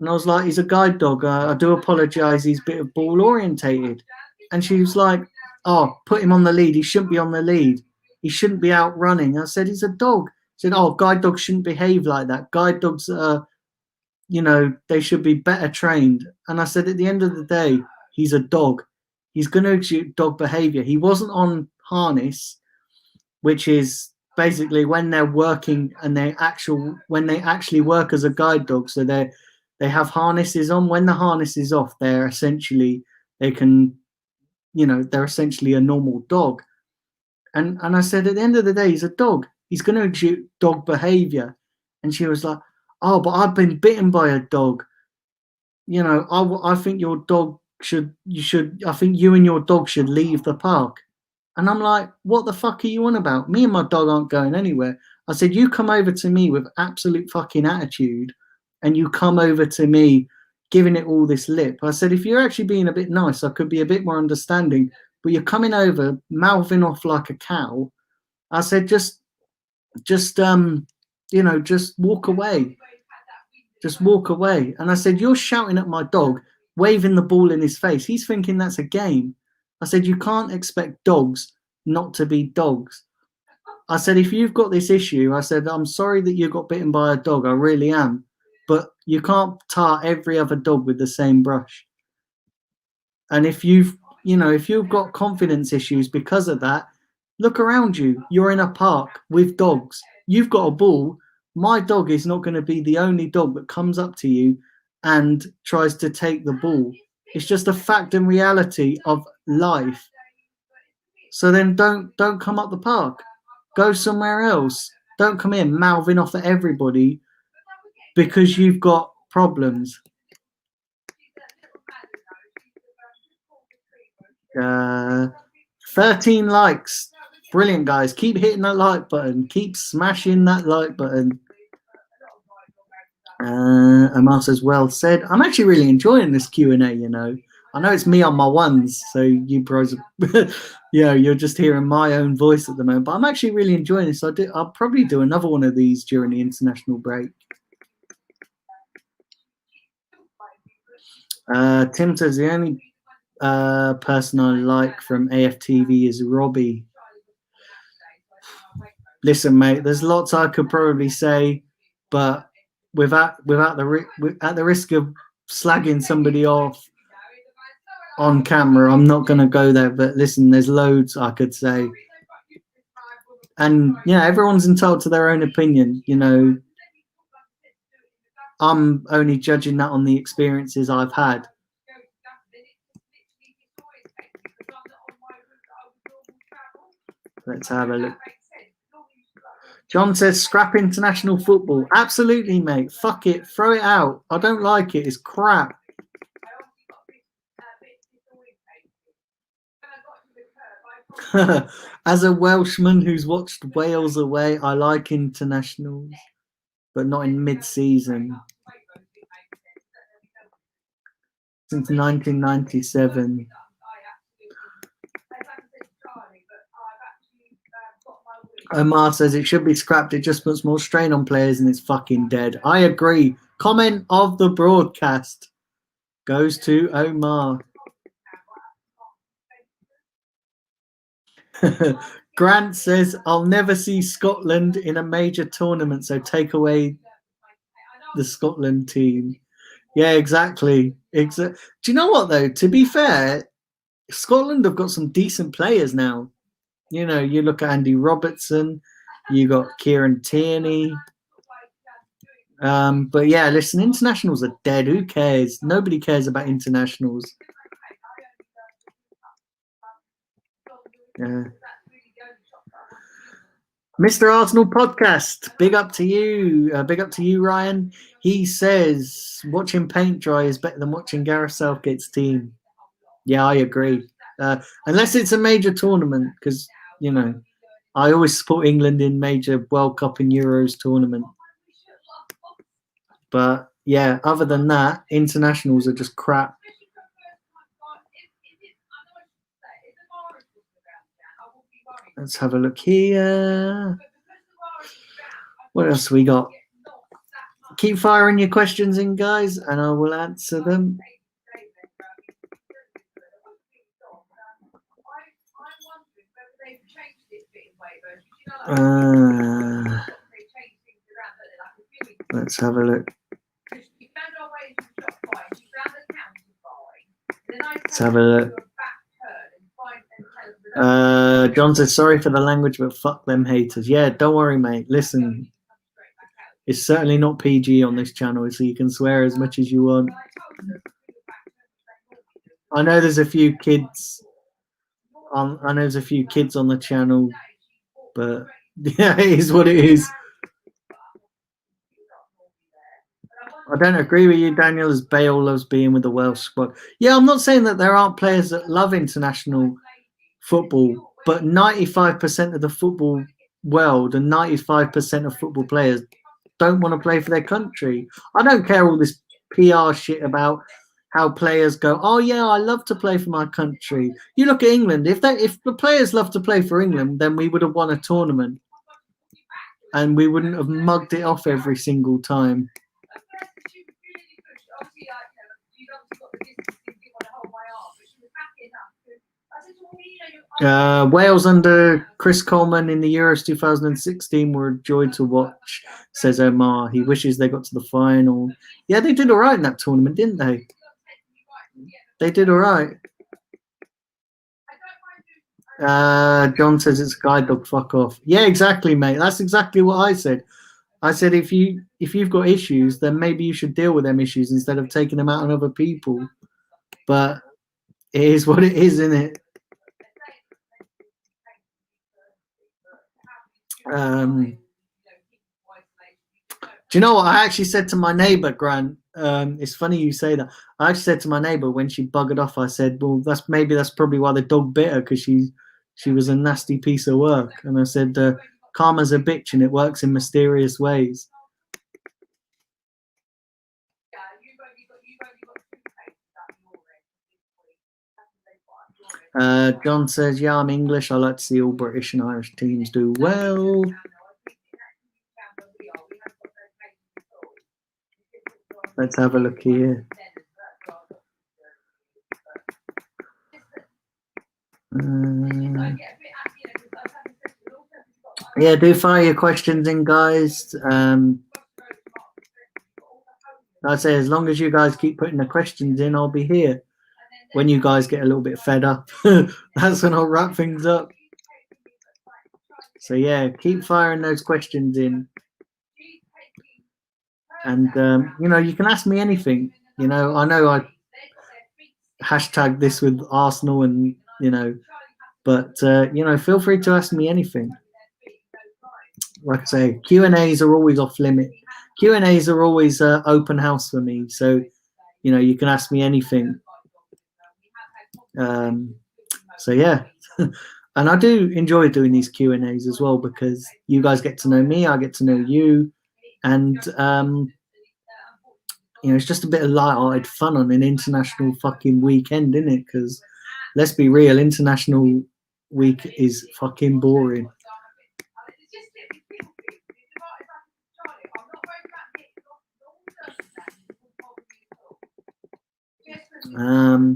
And I was like, "He's a guide dog. I do apologise. He's a bit of ball orientated." And she was like, "Oh, put him on the lead. He shouldn't be on the lead. He shouldn't be out running." I said, "He's a dog." She said, "Oh, guide dogs shouldn't behave like that. Guide dogs they should be better trained." And I said, at the end of the day, he's a dog. He's going to exude dog behavior. He wasn't on harness, which is basically when they're working and when they actually work as a guide dog. So they have harnesses on. When the harness is off, they're essentially a normal dog. And I said, at the end of the day, he's a dog. He's going to exude dog behavior. And she was like, "Oh, but I've been bitten by a dog. I think your dog I think you and your dog should leave the park." And I'm like, "What the fuck are you on about? Me and my dog aren't going anywhere." I said, "You come over to me with absolute fucking attitude, and you come over to me giving it all this lip." I said, "If you're actually being a bit nice, I could be a bit more understanding. But you're coming over, mouthing off like a cow." I said, just walk away. Just walk away." And I said, "You're shouting at my dog, waving the ball in his face. He's thinking that's a game." I said, "You can't expect dogs not to be dogs." I said, "If you've got this issue," I said, "I'm sorry that you got bitten by a dog. I really am. But you can't tar every other dog with the same brush. And if you've got confidence issues because of that, look around you. You're in a park with dogs. You've got a ball. My dog is not going to be the only dog that comes up to you and tries to take the ball. It's just a fact and reality of life. So then don't come up the park. Go somewhere else. Don't come in mouthing off at everybody because you've got problems." 13 likes. Brilliant, guys. Keep hitting that like button. Keep smashing that like button. Amar says, "Well said." I'm actually really enjoying this Q&A, I know it's me on my ones, so you bros, you're just hearing my own voice at the moment, but I'm actually really enjoying this. I'll probably do another one of these during the international break. Tim says, "The only person I like from AFTV is Robbie." Listen, mate, there's lots I could probably say, but at the risk of slagging somebody off on camera, I'm not going to go there. But listen, there's loads I could say, and everyone's entitled to their own opinion. I'm only judging that on the experiences I've had. Let's have a look. John says, "Scrap international football." Absolutely, mate. Fuck it. Throw it out. I don't like it. It's crap. As a Welshman who's watched Wales away, I like internationals, but not in mid-season. Since 1997. Omar says, "It should be scrapped. It just puts more strain on players and it's fucking dead." I agree. Comment of the broadcast goes to Omar. Grant says, "I'll never see Scotland in a major tournament, so take away the Scotland team." Yeah, exactly. Do you know what, though? To be fair, Scotland have got some decent players now. You look at Andy Robertson, you got Kieran Tierney. But yeah, listen, internationals are dead. Who cares? Nobody cares about internationals. Yeah. Mr. Arsenal podcast, big up to you. Big up to you, Ryan. He says, "Watching paint dry is better than watching Gareth Southgate's team." Yeah, I agree. Unless it's a major tournament, because, I always support England in major World Cup and Euros tournament. But, yeah, other than that, internationals are just crap. Let's have a look here. What else we got? Keep firing your questions in, guys, and I will answer them. Let's have a look. Let's have a look. John says, sorry for the language, but fuck them haters. Yeah, don't worry, mate. Listen, it's certainly not PG on this channel, so you can swear as much as you want. I know there's a few kids on. I know there's a few kids on the channel, but yeah, it is what it is. I don't agree with you, Daniel, as Bale loves being with the Welsh squad. Yeah, I'm not saying that there aren't players that love international football, but 95% of the football world and 95% of football players don't want to play for their country. I don't care all this PR shit about how players go, oh yeah, I love to play for my country. You look at England. If the players love to play for England, then we would have won a tournament and we wouldn't have mugged it off every single time. Wales under Chris Coleman in the Euros 2016 were a joy to watch, says Omar. He wishes they got to the final. Yeah, they did all right in that tournament, didn't they? They did all right. John says it's a guide dog. Fuck off. Yeah, exactly, mate. That's exactly what I said. I said if you've got issues, then maybe you should deal with them issues instead of taking them out on other people. But it is what it is, isn't it? Do you know what I actually said to my neighbour, Grant? It's funny you say that. I actually said to my neighbour when she buggered off, I said, well, that's probably why the dog bit her, because she was a nasty piece of work. And I said, karma's a bitch and it works in mysterious ways. John says, yeah, I'm English. I like to see all British and Irish teams do well. Let's have a look here. Yeah, do fire your questions in, guys. I say, as long as you guys keep putting the questions in, I'll be here. When you guys get a little bit fed up, that's when I'll wrap things up. So yeah, keep firing those questions in. And, you know, you can ask me anything. You know I hashtag this with Arsenal and, you know, but, you know, feel free to ask me anything. Like I say, Q&As are always off limit. Q&As are always open house for me. So, you know, you can ask me anything. So yeah, and I do enjoy doing these Q&As as well, because you guys get to know me, I get to know you, and you know, it's just a bit of light-hearted fun on an international fucking weekend, isn't it? Because let's be real, international week is fucking boring.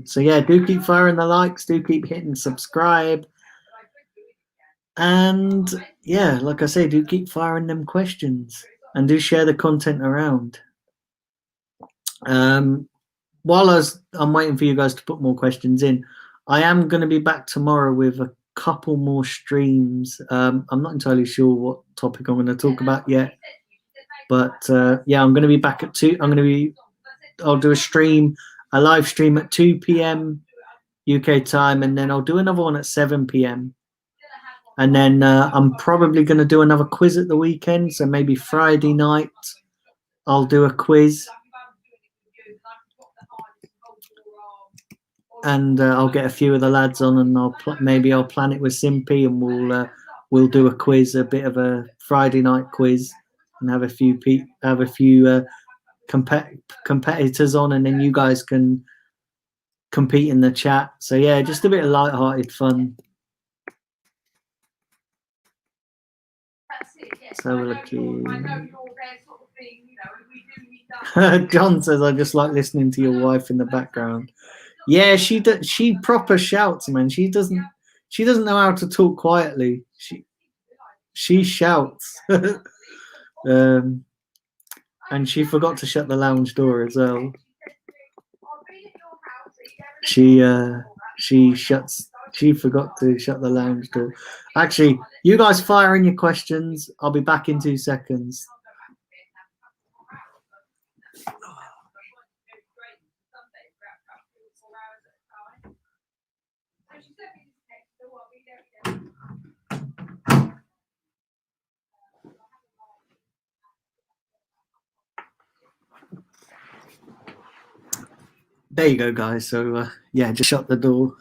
So yeah, do keep firing the likes, do keep hitting subscribe, and yeah, like I say, do keep firing them questions and do share the content around. While I'm waiting for you guys to put more questions in, I am going to be back tomorrow with a couple more streams. I'm not entirely sure what topic I'm going to talk about yet, but yeah, I'm going to be back at 2. I'll do a live stream at 2 p.m. UK time, and then I'll do another one at 7 p.m. And then I'm probably going to do another quiz at the weekend, so maybe Friday night I'll do a quiz. And I'll get a few of the lads on, and maybe I'll plan it with Simpy, and we'll do a quiz, a bit of a Friday night quiz, and have a few competitors on, and then you guys can compete in the chat. So yeah, just a bit of light-hearted fun. Let's have a look here. John says, I just like listening to your wife in the background. Yeah, she proper shouts, man. She doesn't know how to talk quietly. She shouts. And she forgot to shut the lounge door as well. She forgot to shut the lounge door. Actually, you guys fire in your questions. I'll be back in 2 seconds. There you go, guys. So yeah, just shut the door.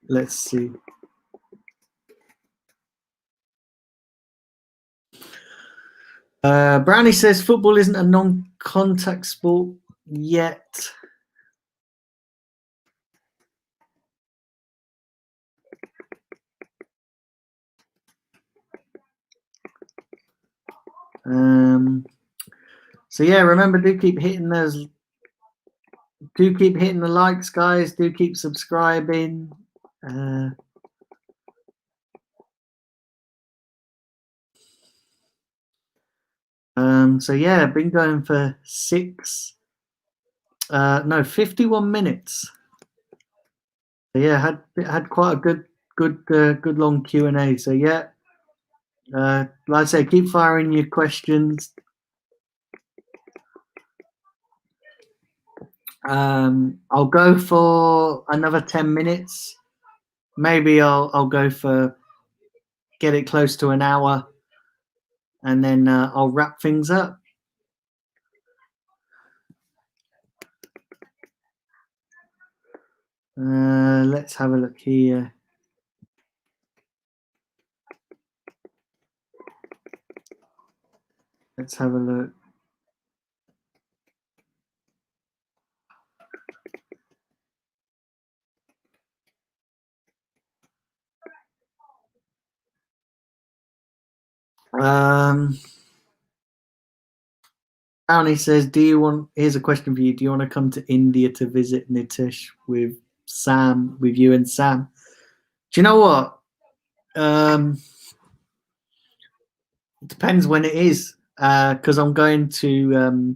Let's see. Brownie says football isn't a non-contact sport yet. So yeah, remember, do keep hitting those. Do keep hitting the likes, guys. Do keep subscribing. So yeah, been going for 51 minutes. So yeah, had quite a good long Q&A. So yeah, like I say, keep firing your questions. I'll go for another 10 minutes. Maybe I'll go for get it close to an hour, and then I'll wrap things up. Let's have a look here. Let's have a look. Brownie says, here's a question for you. Do you want to come to India to visit Nitish with you and Sam? Do you know what? It depends when it is. Because I'm going to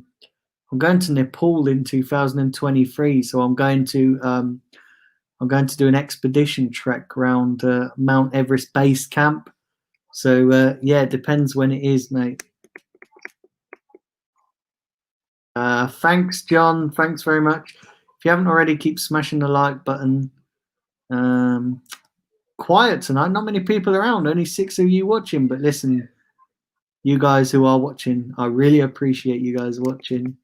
Nepal in 2023. So I'm going to do an expedition trek around Mount Everest Base Camp. So yeah, it depends when it is, mate. Thanks, John. Thanks very much. If you haven't already, keep smashing the like button. Quiet tonight. Not many people around. Only 6 of you watching. But listen, you guys who are watching, I really appreciate you guys watching.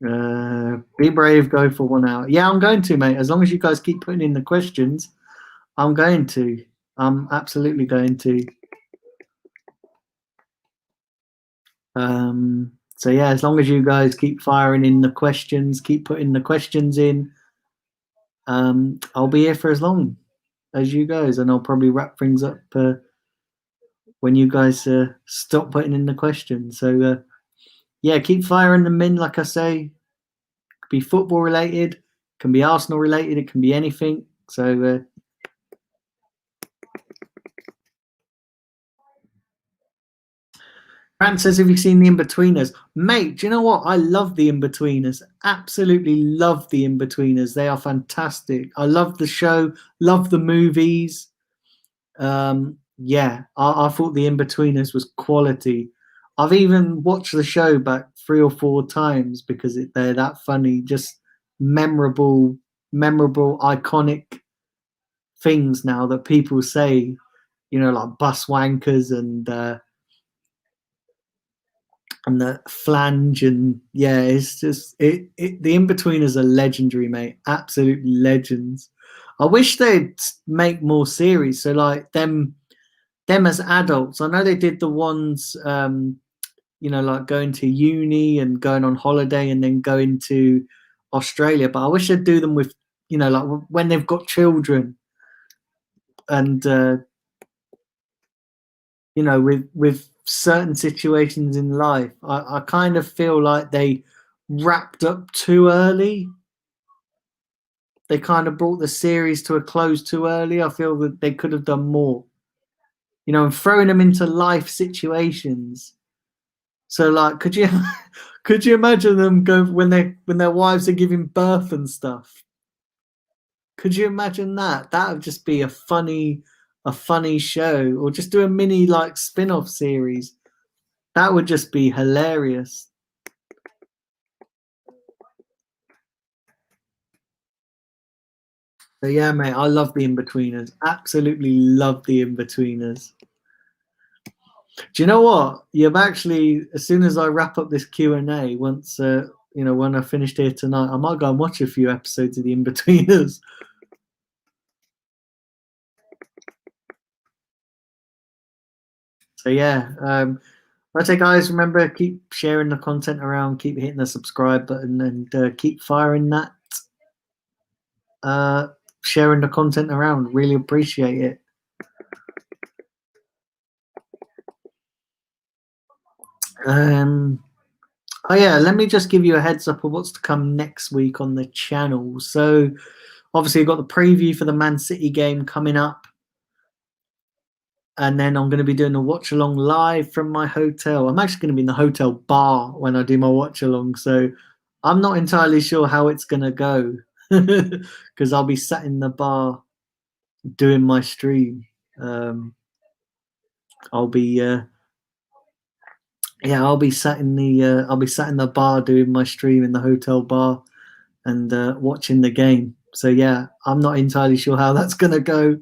Be brave. Go for 1 hour. Yeah, I'm going to, mate. As long as you guys keep putting in the questions, I'm going to. I'm absolutely going to. So yeah, as long as you guys keep firing in the questions, keep putting the questions in, I'll be here for as long as you guys, and I'll probably wrap things up when you guys stop putting in the questions. So yeah, keep firing them in. Like I say, it could be football related, can be Arsenal related, it can be anything. So Grant says, have you seen The Inbetweeners? Mate, do you know what? I love The Inbetweeners. Absolutely love The Inbetweeners. They are fantastic. I love the show, love the movies. Yeah, I thought The Inbetweeners was quality. I've even watched the show back 3 or 4 times because they're that funny, just memorable, iconic things now that people say, you know, like bus wankers and the flange, and yeah, it's just the Inbetweeners are legendary, mate. Absolutely legends. I wish they'd make more series. So like them them as adults. I know they did the ones, like going to uni and going on holiday and then going to Australia. But I wish they'd do them with, like when they've got children and with certain situations in life. I kind of feel like they wrapped up too early. They kind of brought the series to a close too early. I feel that they could have done more, and throwing them into life situations. So, like, could you could you imagine them go when their wives are giving birth and stuff? Could you imagine that? That would just be a funny show, or just do a mini like spin-off series. That would just be hilarious. So yeah, mate, I love the In-Betweeners. Absolutely love the In-Betweeners. Do you know what? You've actually, as soon as I wrap up this Q&A, once when I finished here tonight, I might go and watch a few episodes of the In-Betweeners. So yeah, okay, guys, remember, keep sharing the content around, keep hitting the subscribe button, and keep firing that, sharing the content around. Really appreciate it. Oh yeah, let me just give you a heads up of what's to come next week on the channel. So obviously, you've got the preview for the Man City game coming up. And then I'm going to be doing a watch along live from my hotel. I'm actually going to be in the hotel bar when I do my watch along. So I'm not entirely sure how it's going to go because I'll be sat in the bar doing my stream. I'll be I'll be sat in the bar doing my stream in the hotel bar and watching the game. So yeah, I'm not entirely sure how that's going to go,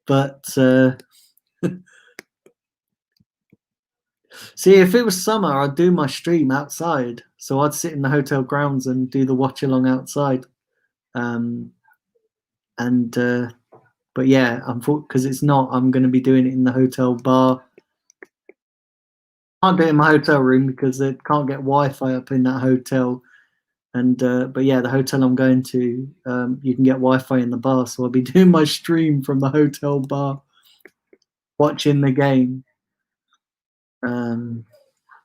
but see, if it was summer, I'd do my stream outside. So I'd sit in the hotel grounds and do the watch along outside. But yeah, because it's not, I'm going to be doing it in the hotel bar. I can't do it in my hotel room because they can't get Wi-Fi up in that hotel. And but yeah, the hotel I'm going to, you can get Wi-Fi in the bar. So I'll be doing my stream from the hotel bar, watching the game,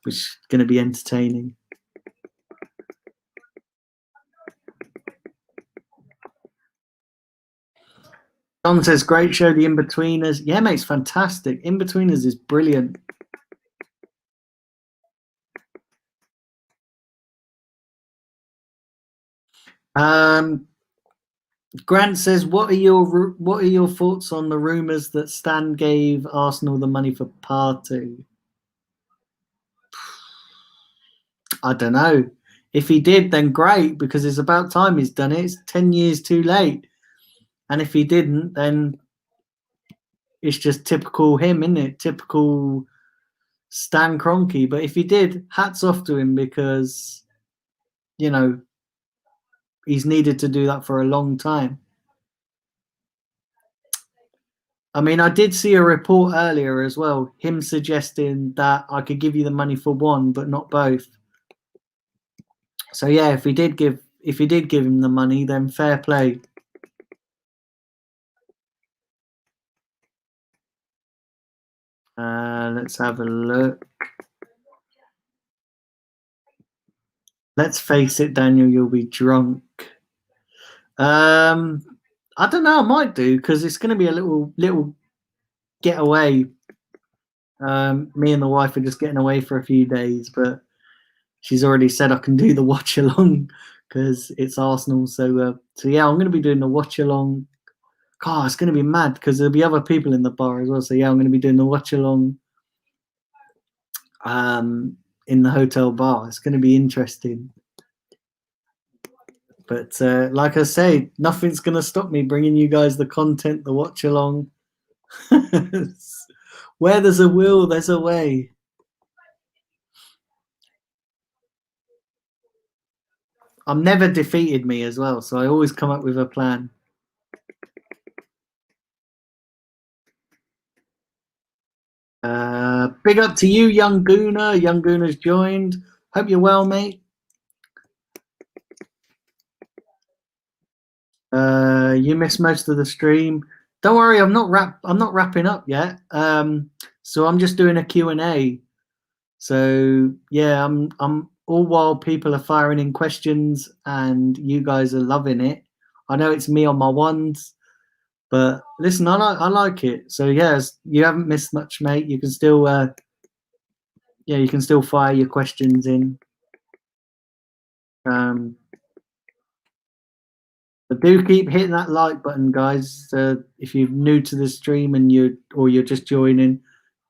which is going to be entertaining. John says, great show, The In-Betweeners. Yeah, mate, it's fantastic. In-Betweeners is brilliant. Grant says, what are your thoughts on the rumours that Stan gave Arsenal the money for Partey? I don't know. If he did, then great, because it's about time he's done it. It's 10 years too late. And if he didn't, then it's just typical him, isn't it? Typical Stan Kroenke. But if he did, hats off to him, because, he's needed to do that for a long time. I mean, I did see a report earlier as well, him suggesting that I could give you the money for one, but not both. So yeah, if he did give him the money, then fair play. Let's have a look. Let's face it, Daniel, you'll be drunk. I don't know. I might do, because it's going to be a little getaway. Me and the wife are just getting away for a few days, but she's already said I can do the watch along because it's Arsenal. So yeah, I'm going to be doing the watch along. God, it's going to be mad because there'll be other people in the bar as well. So yeah, I'm going to be doing the watch along in the hotel bar. It's going to be interesting. But like I say, nothing's going to stop me bringing you guys the content, the watch along. Where there's a will, there's a way. I'm never defeated me as well, so I always come up with a plan. Big up to you, Young Gooner. Young Gooner's joined. Hope you're well, mate. You missed most of the stream. Don't worry, I'm not wrapping up yet. So I'm just doing a Q&A. So yeah, I'm all while people are firing in questions and you guys are loving it. I know it's me on my ones, but listen, I like it. So yes, you haven't missed much, mate. You can still you can still fire your questions in. But do keep hitting that like button, guys. If you're new to the stream and you're just joining,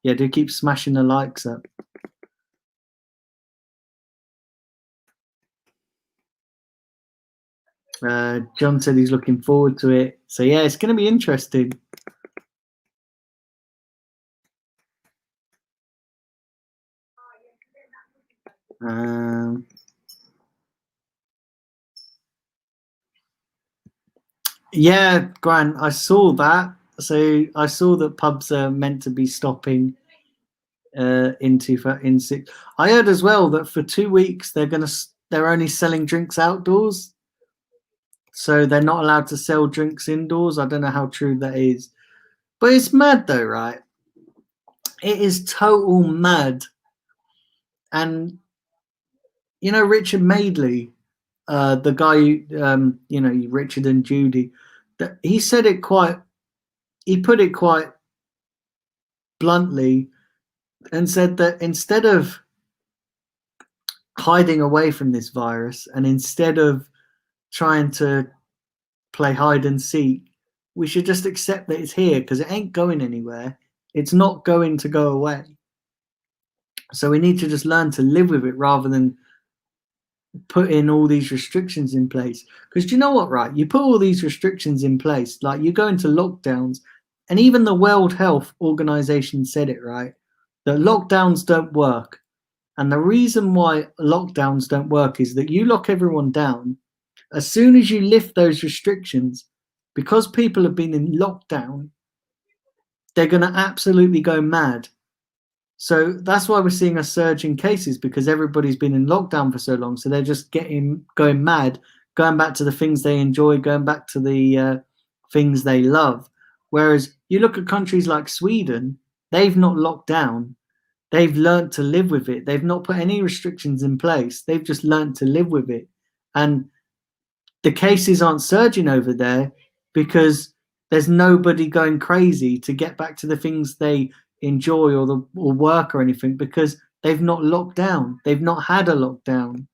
yeah, do keep smashing the likes up. John said he's looking forward to it. So yeah, it's going to be interesting. Yeah, Grant, I saw that. So I saw that pubs are meant to be stopping in 6. I heard as well that for 2 weeks they're only selling drinks outdoors. So they're not allowed to sell drinks indoors. I don't know how true that is. But it's mad though, right? It is total mad. And you know, Richard Madeley, the guy, Richard and Judy, he put it quite bluntly and said that instead of hiding away from this virus and instead of trying to play hide and seek, we should just accept that it's here because it ain't going anywhere. It's not going to go away. So we need to just learn to live with it rather than put in all these restrictions in place. Because do you know what, right? You put all these restrictions in place, like you go into lockdowns, and even the World Health Organization said it, right? That lockdowns don't work. And the reason why lockdowns don't work is that you lock everyone down. As soon as you lift those restrictions, because people have been in lockdown, they're going to absolutely go mad. So that's why we're seeing a surge in cases, because everybody's been in lockdown for so long. So they're just going mad, going back to the things they enjoy, going back to the things they love. Whereas you look at countries like Sweden, they've not locked down. They've learned to live with it. They've not put any restrictions in place. They've just learned to live with it. And the cases aren't surging over there because there's nobody going crazy to get back to the things they enjoy or work or anything, because they've not locked down. They've not had a lockdown.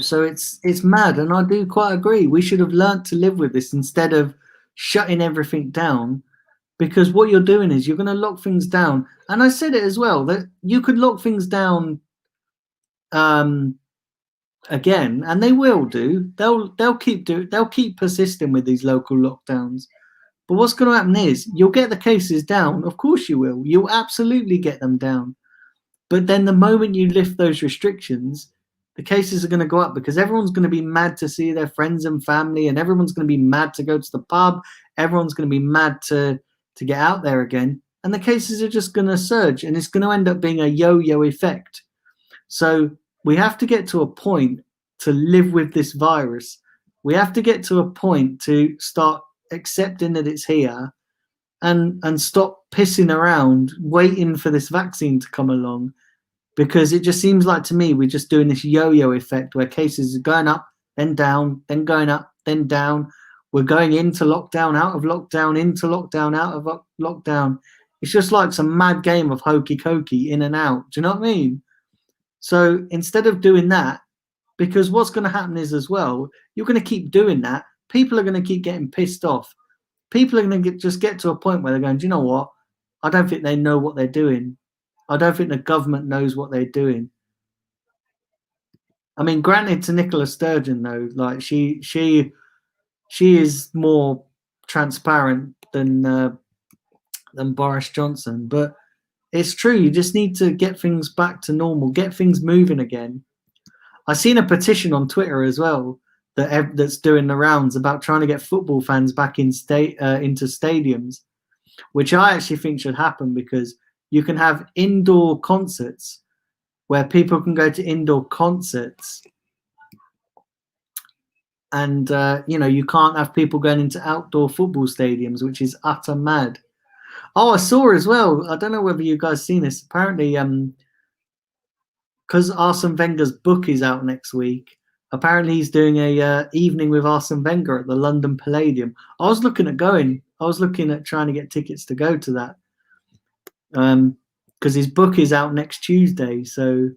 So it's mad, and I do quite agree. We should have learnt to live with this instead of shutting everything down, because what you're doing is you're going to lock things down. And I said it as well, that you could lock things down again, and they will do. They'll keep persisting with these local lockdowns. But what's going to happen is you'll get the cases down. Of course you will. You'll absolutely get them down. But then the moment you lift those restrictions, the cases are going to go up, because everyone's going to be mad to see their friends and family, and everyone's going to be mad to go to the pub. Everyone's going to be mad to get out there again. And the cases are just going to surge, and it's going to end up being a yo-yo effect. So we have to get to a point to live with this virus. We have to get to a point to start accepting that it's here and stop pissing around waiting for this vaccine to come along, because it just seems like to me we're just doing this yo-yo effect where cases are going up, then down, then going up, then down. We're going into lockdown, out of lockdown, into lockdown, out of lockdown. It's just like some mad game of hokey cokey, in and out. Do you know what I mean? So instead of doing that, because what's going to happen is as well, you're going to keep doing that. People are going to keep getting pissed off. People are going to just get to a point where they're going, do you know what? I don't think they know what they're doing. I don't think the government knows what they're doing. I mean, granted to Nicola Sturgeon though, like she is more transparent than Boris Johnson, but it's true. You just need to get things back to normal, get things moving again. I've seen a petition on Twitter as well that's doing the rounds about trying to get football fans back into stadiums. which I actually think should happen, because you can have indoor concerts where people can go to indoor concerts, and you can't have people going into outdoor football stadiums, which is utter mad. Oh, I saw as well. I don't know whether you guys seen this. Apparently, because Arsene Wenger's book is out next week. Apparently, he's doing a evening with Arsene Wenger at the London Palladium. I was looking at going. I was looking at trying to get tickets to go to that. Because his book is out next Tuesday. So,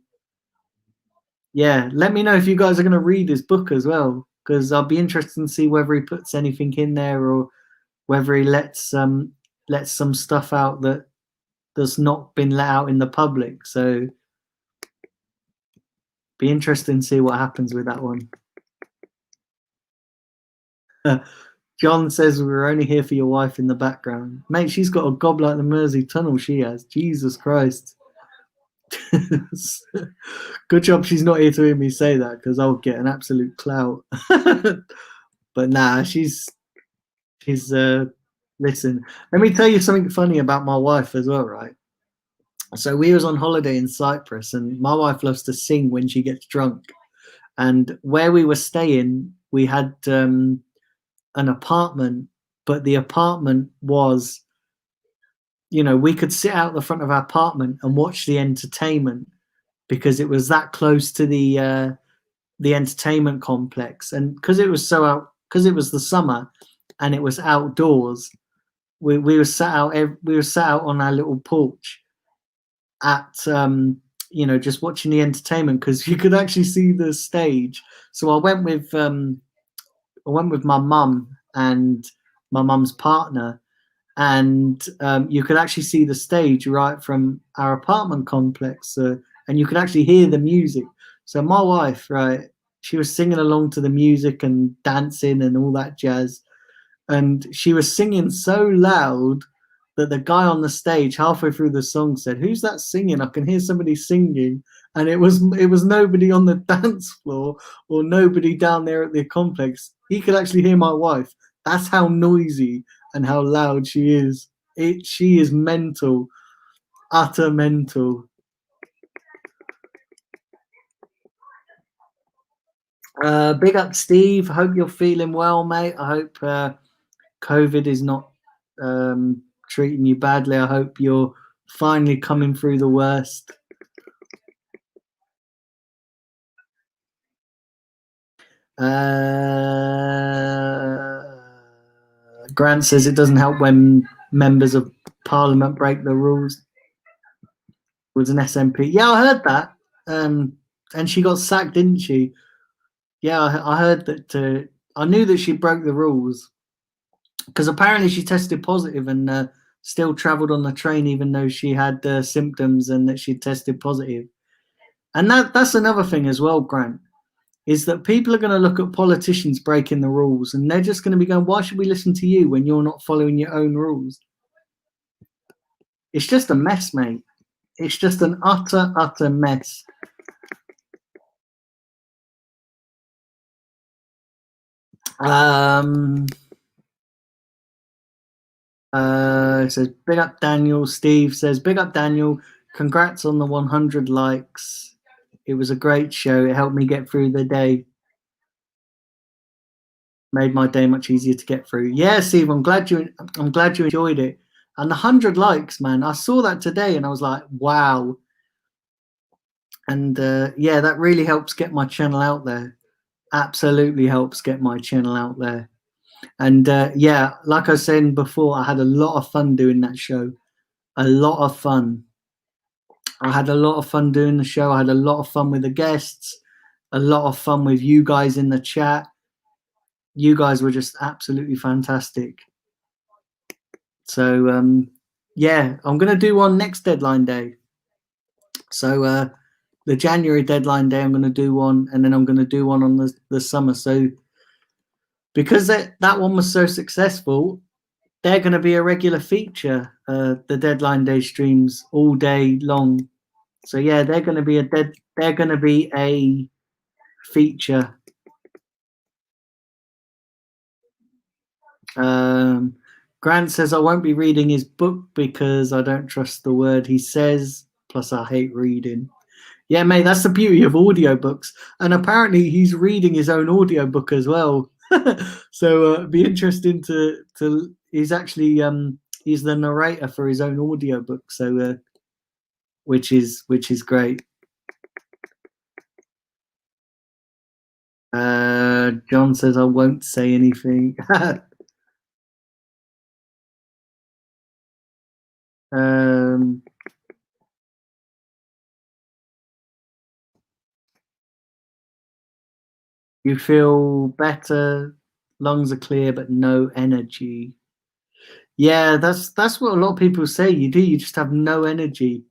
yeah, let me know if you guys are going to read his book as well, because I'll be interested to see whether he puts anything in there or whether he lets some stuff out that's not been let out in the public. So, be interesting to see what happens with that one. John says we were only here for your wife in the background. Mate, she's got a gob like the Mersey Tunnel, she has. Jesus Christ. Good job she's not here to hear me say that, because I'll get an absolute clout. But nah, she's listen, let me tell you something funny about my wife as well, right? So we was on holiday in Cyprus, and my wife loves to sing when she gets drunk. And where we were staying, we had an apartment, but the apartment was, we could sit out the front of our apartment and watch the entertainment, because it was that close to the entertainment complex. And because it was because it was the summer and it was outdoors, we were sat out on our little porch at just watching the entertainment, because you could actually see the stage. So I went with my mum and my mum's partner, and you could actually see the stage right from our apartment complex, and you could actually hear the music. So my wife, right, she was singing along to the music and dancing and all that jazz, and she was singing so loud that the guy on the stage halfway through the song said, "Who's that singing? I can hear somebody singing." And it was nobody on the dance floor or nobody down there at the complex. He could actually hear my wife. That's how noisy and how loud she is. She is mental, utter mental. Big up, Steve. Hope you're feeling well, mate. I hope COVID is not treating you badly. I hope you're finally coming through the worst. Grant says it doesn't help when members of Parliament break the rules. It was an SNP. Yeah, I heard that. And she got sacked, didn't she? Yeah, I heard that. I knew that she broke the rules, because apparently she tested positive and still travelled on the train even though she had symptoms and that she tested positive. And that's another thing as well, Grant, is that people are going to look at politicians breaking the rules, and they're just going to be going, "Why should we listen to you when you're not following your own rules?" It's just a mess, mate. It's just an utter mess. Says big up Daniel. Steve says big up Daniel. Congrats on the 100 likes. It was a great show. It helped me get through the day. Made my day much easier to get through. Yeah, Steve, I'm glad you enjoyed it. And the 100 likes, man, I saw that today and I was like, wow. And yeah, that really helps get my channel out there. Absolutely helps get my channel out there. And yeah, like I was saying before, I had a lot of fun doing that show. A lot of fun. I had a lot of fun doing the show. I had a lot of fun with the guests, a lot of fun with you guys in the chat. You guys were just absolutely fantastic. So yeah, I'm going to do one next deadline day. So the January deadline day, I'm going to do one, and then I'm going to do one on the summer. So because that one was so successful, they're going to be a regular feature, the deadline day streams all day long. So yeah, they're going to be a feature. Grant says, I won't be reading his book because I don't trust the word he says. Plus, I hate reading. Yeah, mate, that's the beauty of audiobooks. And apparently, he's reading his own audiobook as well. So it'd be interesting to. He's actually he's the narrator for his own audiobook. So which is great. John says, I won't say anything. You feel better, lungs are clear, but no energy. Yeah, that's what a lot of people say. You do. You just have no energy.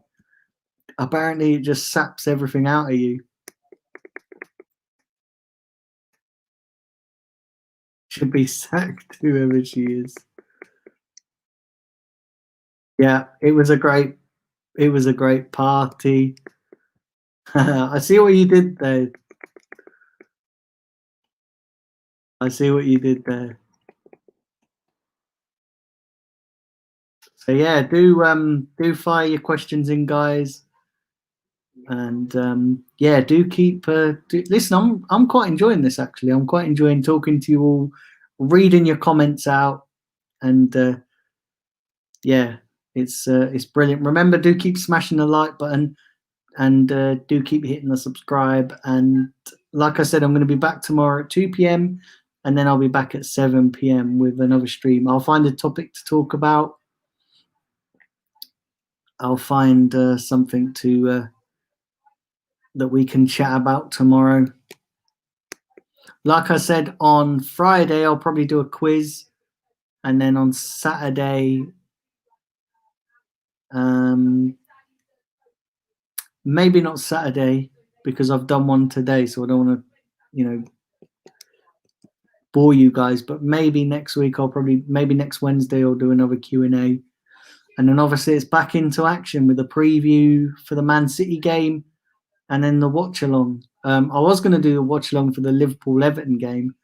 Apparently, it just saps everything out of you. Should be sacked, whoever she is. Yeah, it was a great party. I see what you did there. I see what you did there. So yeah, do fire your questions in, guys, and yeah, do keep listen. I'm quite enjoying this actually. I'm quite enjoying talking to you all, reading your comments out, and yeah, it's brilliant. Remember, do keep smashing the like button, and do keep hitting the subscribe. And like I said, I'm going to be back tomorrow at 2 p.m. and then I'll be back at 7 p.m. with another stream. I'll find a topic to talk about. I'll find something to that we can chat about tomorrow. Like I said, on Friday I'll probably do a quiz, and then on Saturday, maybe not Saturday because I've done one today, so I don't want to, bore you guys. But maybe next week maybe next Wednesday I'll do another Q&A, and then obviously it's back into action with a preview for the Man City game, and then the watch along. I was going to do a watch along for the Liverpool Everton game,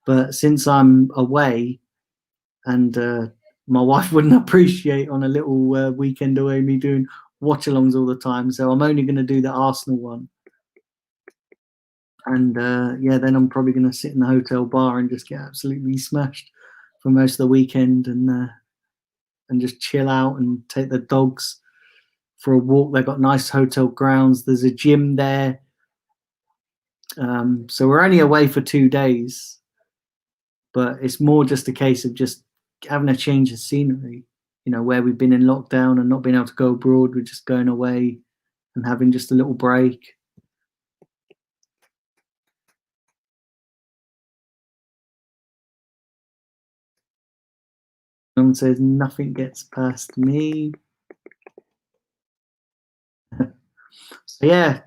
but since I'm away and my wife wouldn't appreciate on a little weekend away me doing watch alongs all the time, so I'm only going to do the Arsenal one. And yeah, then I'm probably going to sit in the hotel bar and just get absolutely smashed for most of the weekend, and just chill out and take the dogs for a walk. They've got nice hotel grounds. There's a gym there. So we're only away for 2 days, but it's more just a case of just having a change of scenery. Where we've been in lockdown and not being able to go abroad, we're just going away and having just a little break. Someone says nothing gets past me. So yeah,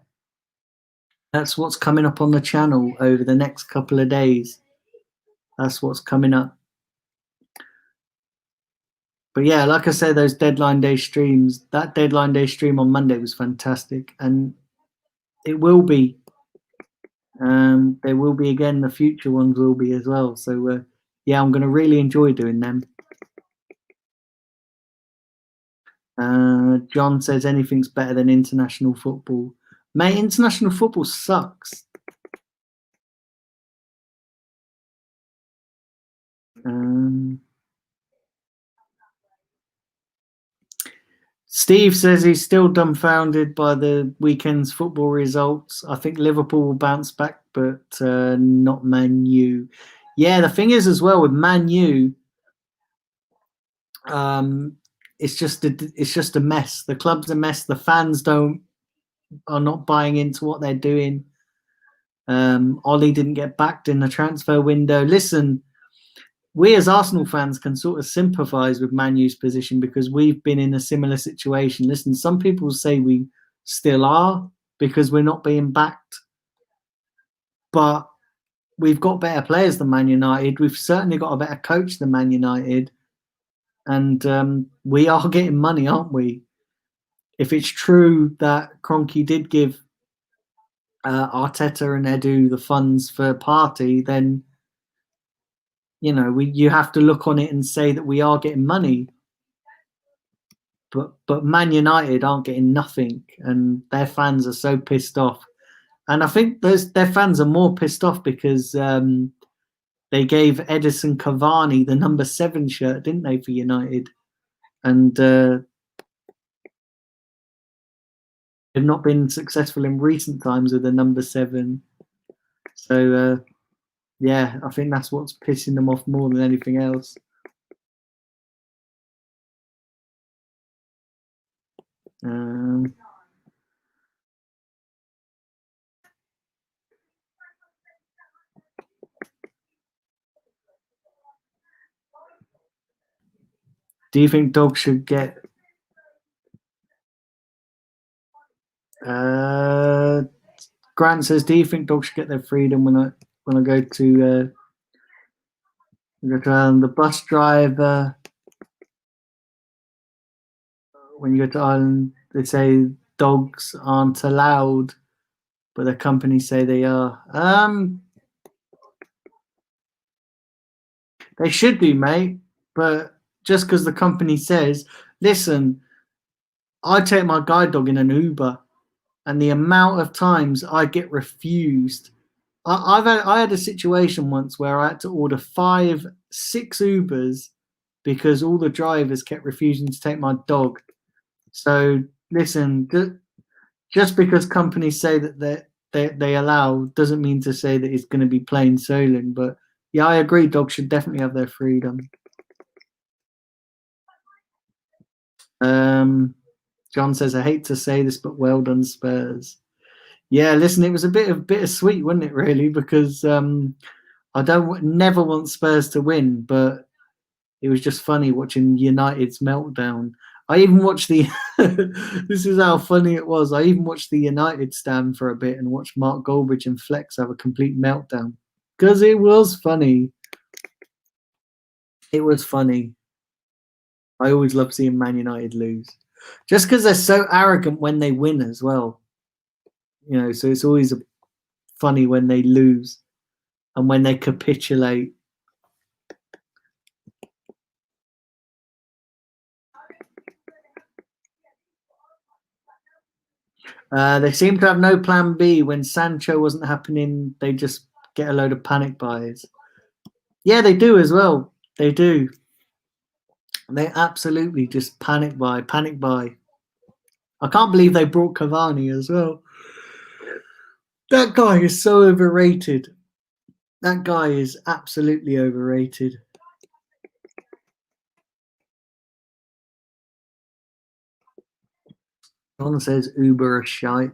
that's what's coming up on the channel over the next couple of days. That's what's coming up. But yeah, like I said, those deadline day streams, that deadline day stream on Monday was fantastic, and it will be. There will be again, the future ones will be as well. So yeah, I'm going to really enjoy doing them. John says anything's better than international football. Mate, international football sucks. Steve says he's still dumbfounded by the weekend's football results. I think Liverpool will bounce back, but not Man U. Yeah, the thing is as well with Man U, it's just a mess. The club's a mess. The fans are not buying into what they're doing. Ollie didn't get backed in the transfer window. Listen, we as Arsenal fans can sort of sympathise with Man U's position because we've been in a similar situation. Listen, some people say we still are because we're not being backed, but we've got better players than Man United. We've certainly got a better coach than Man United, and we are getting money, aren't we? If it's true that Kroenke did give Arteta and Edu the funds for Partey, then you have to look on it and say that we are getting money, but Man United aren't getting nothing, and their fans are so pissed off. And I think their fans are more pissed off because they gave Edison Cavani the number 7 shirt, didn't they, for United? And they've not been successful in recent times with the number 7. So yeah, I think that's what's pissing them off more than anything else. Do you think dogs should get? Grant says, "Do you think dogs should get their freedom when I go to the bus driver? When you go to Ireland, they say dogs aren't allowed, but the companies say they are. They should be, mate. But just because the company says, listen, I take my guide dog in an Uber, and the amount of times I get refused. I had a situation once where I had to order 5, 6 Ubers because all the drivers kept refusing to take my dog. So listen, just because companies say that they allow doesn't mean to say that it's going to be plain sailing. But yeah, I agree. Dogs should definitely have their freedom. John says, I hate to say this, but well done, Spurs. Yeah, listen, it was a bit of bittersweet, wasn't it, really? Because I never want Spurs to win, but it was just funny watching United's meltdown. I even watched the. This is how funny it was. I even watched the United stand for a bit and watched Mark Goldbridge and Flex have a complete meltdown because it was funny. It was funny. I always love seeing Man United lose, just because they're so arrogant when they win as well. So it's always funny when they lose and when they capitulate. They seem to have no plan B. When Sancho wasn't happening, they just get a load of panic buys. Yeah, they do as well. They do. They absolutely just panic buy, panic buy. I can't believe they brought Cavani as well. That guy is so overrated. That guy is absolutely overrated. John says Uber are shite.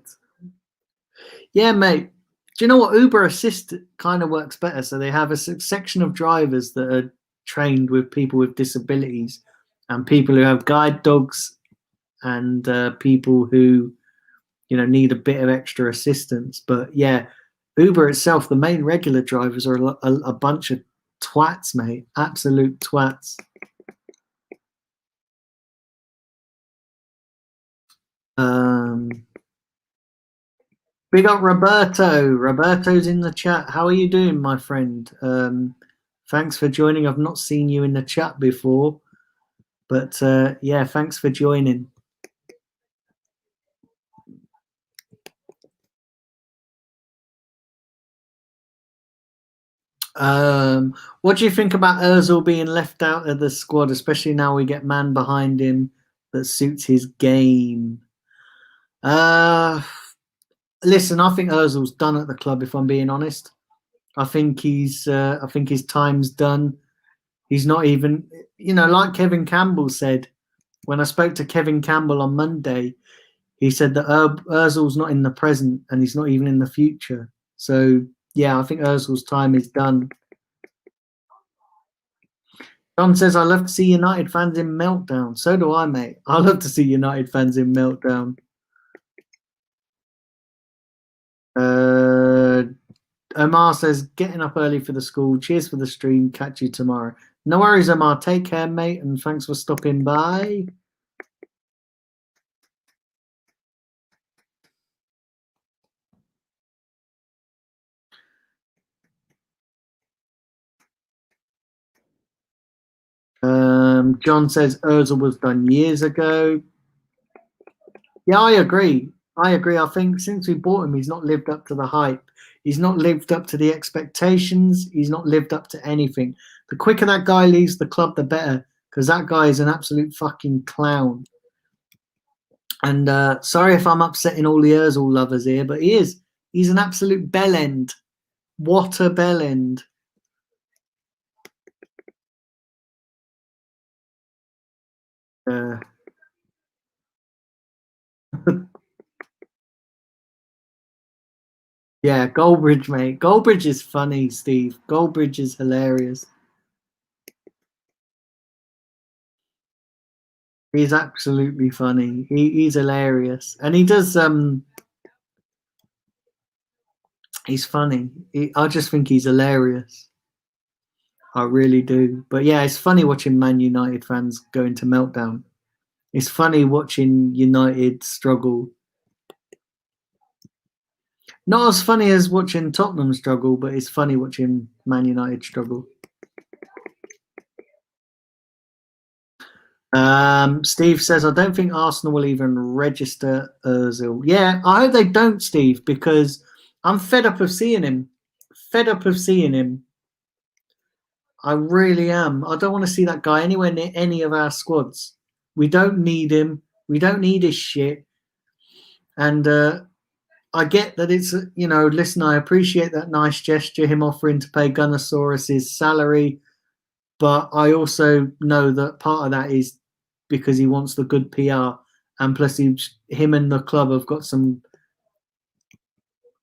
Yeah, mate. Do you know what? Uber Assist kind of works better. So they have a section of drivers that are trained with people with disabilities and people who have guide dogs and people who need a bit of extra assistance. But yeah, Uber itself, the main regular drivers are a bunch of twats, mate. Absolute twats. Big up Roberto. Roberto's in the chat. How are you doing, my friend? Thanks for joining. I've not seen you in the chat before, but yeah, thanks for joining. What do you think about Ozil being left out of the squad, especially now we get man behind him that suits his game? Listen, I think Ozil's done at the club. If I'm being honest, I think his time's done. He's not even, like Kevin Campbell said. When I spoke to Kevin Campbell on Monday, he said that Ozil's not in the present and he's not even in the future. So yeah, I think Ozil's time is done. John says, I love to see United fans in meltdown. So do I, mate. I love to see United fans in meltdown. Omar says, getting up early for the school. Cheers for the stream. Catch you tomorrow. No worries, Omar. Take care, mate, and thanks for stopping by. John says Ozil was done years ago. Yeah, I agree. I think since we bought him, he's not lived up to the hype. He's not lived up to the expectations. He's not lived up to anything. The quicker that guy leaves the club, the better, because that guy is an absolute fucking clown. And sorry if I'm upsetting all the Ozil lovers here, but he is. He's an absolute bellend. What a bellend. Yeah, Goldbridge, mate. Goldbridge is funny, Steve. Goldbridge is hilarious. He's absolutely funny. He's hilarious, and he does. He's funny. I just think he's hilarious. I really do. But yeah, it's funny watching Man United fans go into meltdown. It's funny watching United struggle. Not as funny as watching Tottenham struggle, but it's funny watching Man United struggle. Steve says, I don't think Arsenal will even register Ozil. Yeah, I hope they don't, Steve, because I'm fed up of seeing him. Fed up of seeing him. I really am. I don't want to see that guy anywhere near any of our squads. We don't need him. We don't need his shit. And I get that it's, listen, I appreciate that nice gesture, him offering to pay Gunnosaurus's salary. But I also know that part of that is because he wants the good PR. And plus, him and the club have got some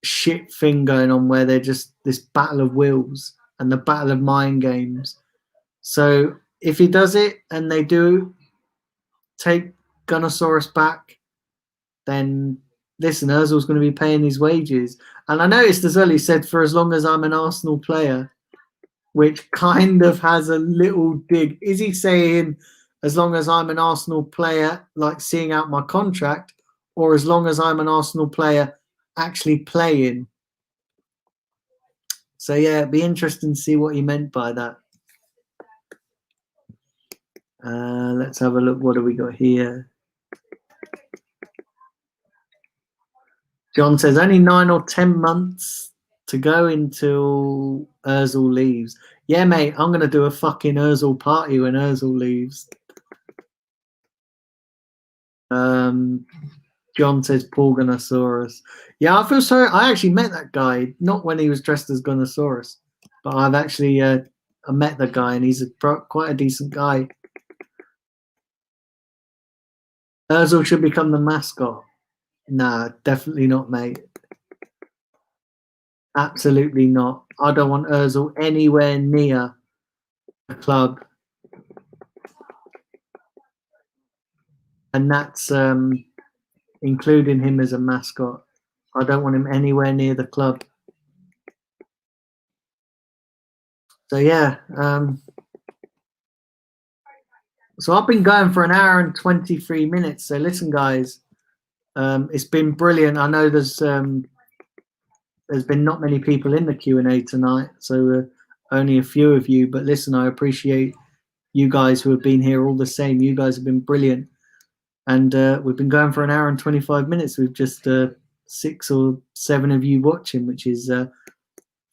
shit thing going on where they're just this battle of wills and the battle of mind games. So if he does it and they do take Gunnosaurus back, then listen, Ozil's going to be paying his wages. And I noticed as well, he said, for as long as I'm an Arsenal player, which kind of has a little dig. Is he saying, as long as I'm an Arsenal player, like seeing out my contract, or as long as I'm an Arsenal player actually playing? So yeah, it'd be interesting to see what he meant by that. Let's have a look. What do we got here? John says only 9 or 10 months to go until Ozil leaves. Yeah, mate, I'm going to do a fucking Ozil party when Ozil leaves. John says Paul Gunnosaurus. Yeah, I feel sorry. I actually met that guy, not when he was dressed as Gunnosaurus, but I've actually I met the guy and he's quite a decent guy. Ozil should become the mascot. Nah, definitely not, mate. Absolutely not. I don't want Ozil anywhere near the club. And that's including him as a mascot. I don't want him anywhere near the club. So yeah. So I've been going for an hour and 23 minutes. So listen, guys, it's been brilliant. I know there's been not many people in the Q&A tonight, so only a few of you. But listen, I appreciate you guys who have been here all the same. You guys have been brilliant. And we've been going for an hour and 25 minutes with just 6 or 7 of you watching, which is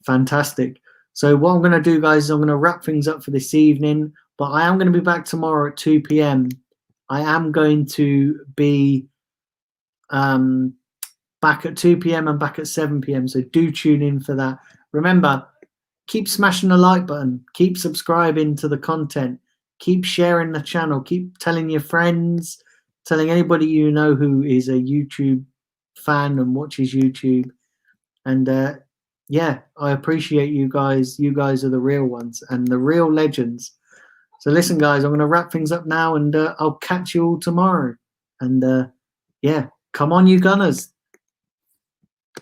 fantastic. So what I'm going to do, guys, is I'm going to wrap things up for this evening. But I am going to be back tomorrow at 2 p.m. I am going to be back at 2 p.m. and back at 7 p.m. So do tune in for that. Remember, keep smashing the like button. Keep subscribing to the content. Keep sharing the channel. Keep telling your friends, telling anybody you know who is a YouTube fan and watches YouTube. And yeah, I appreciate you guys. You guys are the real ones and the real legends. So listen, guys, I'm going to wrap things up now and I'll catch you all tomorrow. And yeah, come on, you Gunners.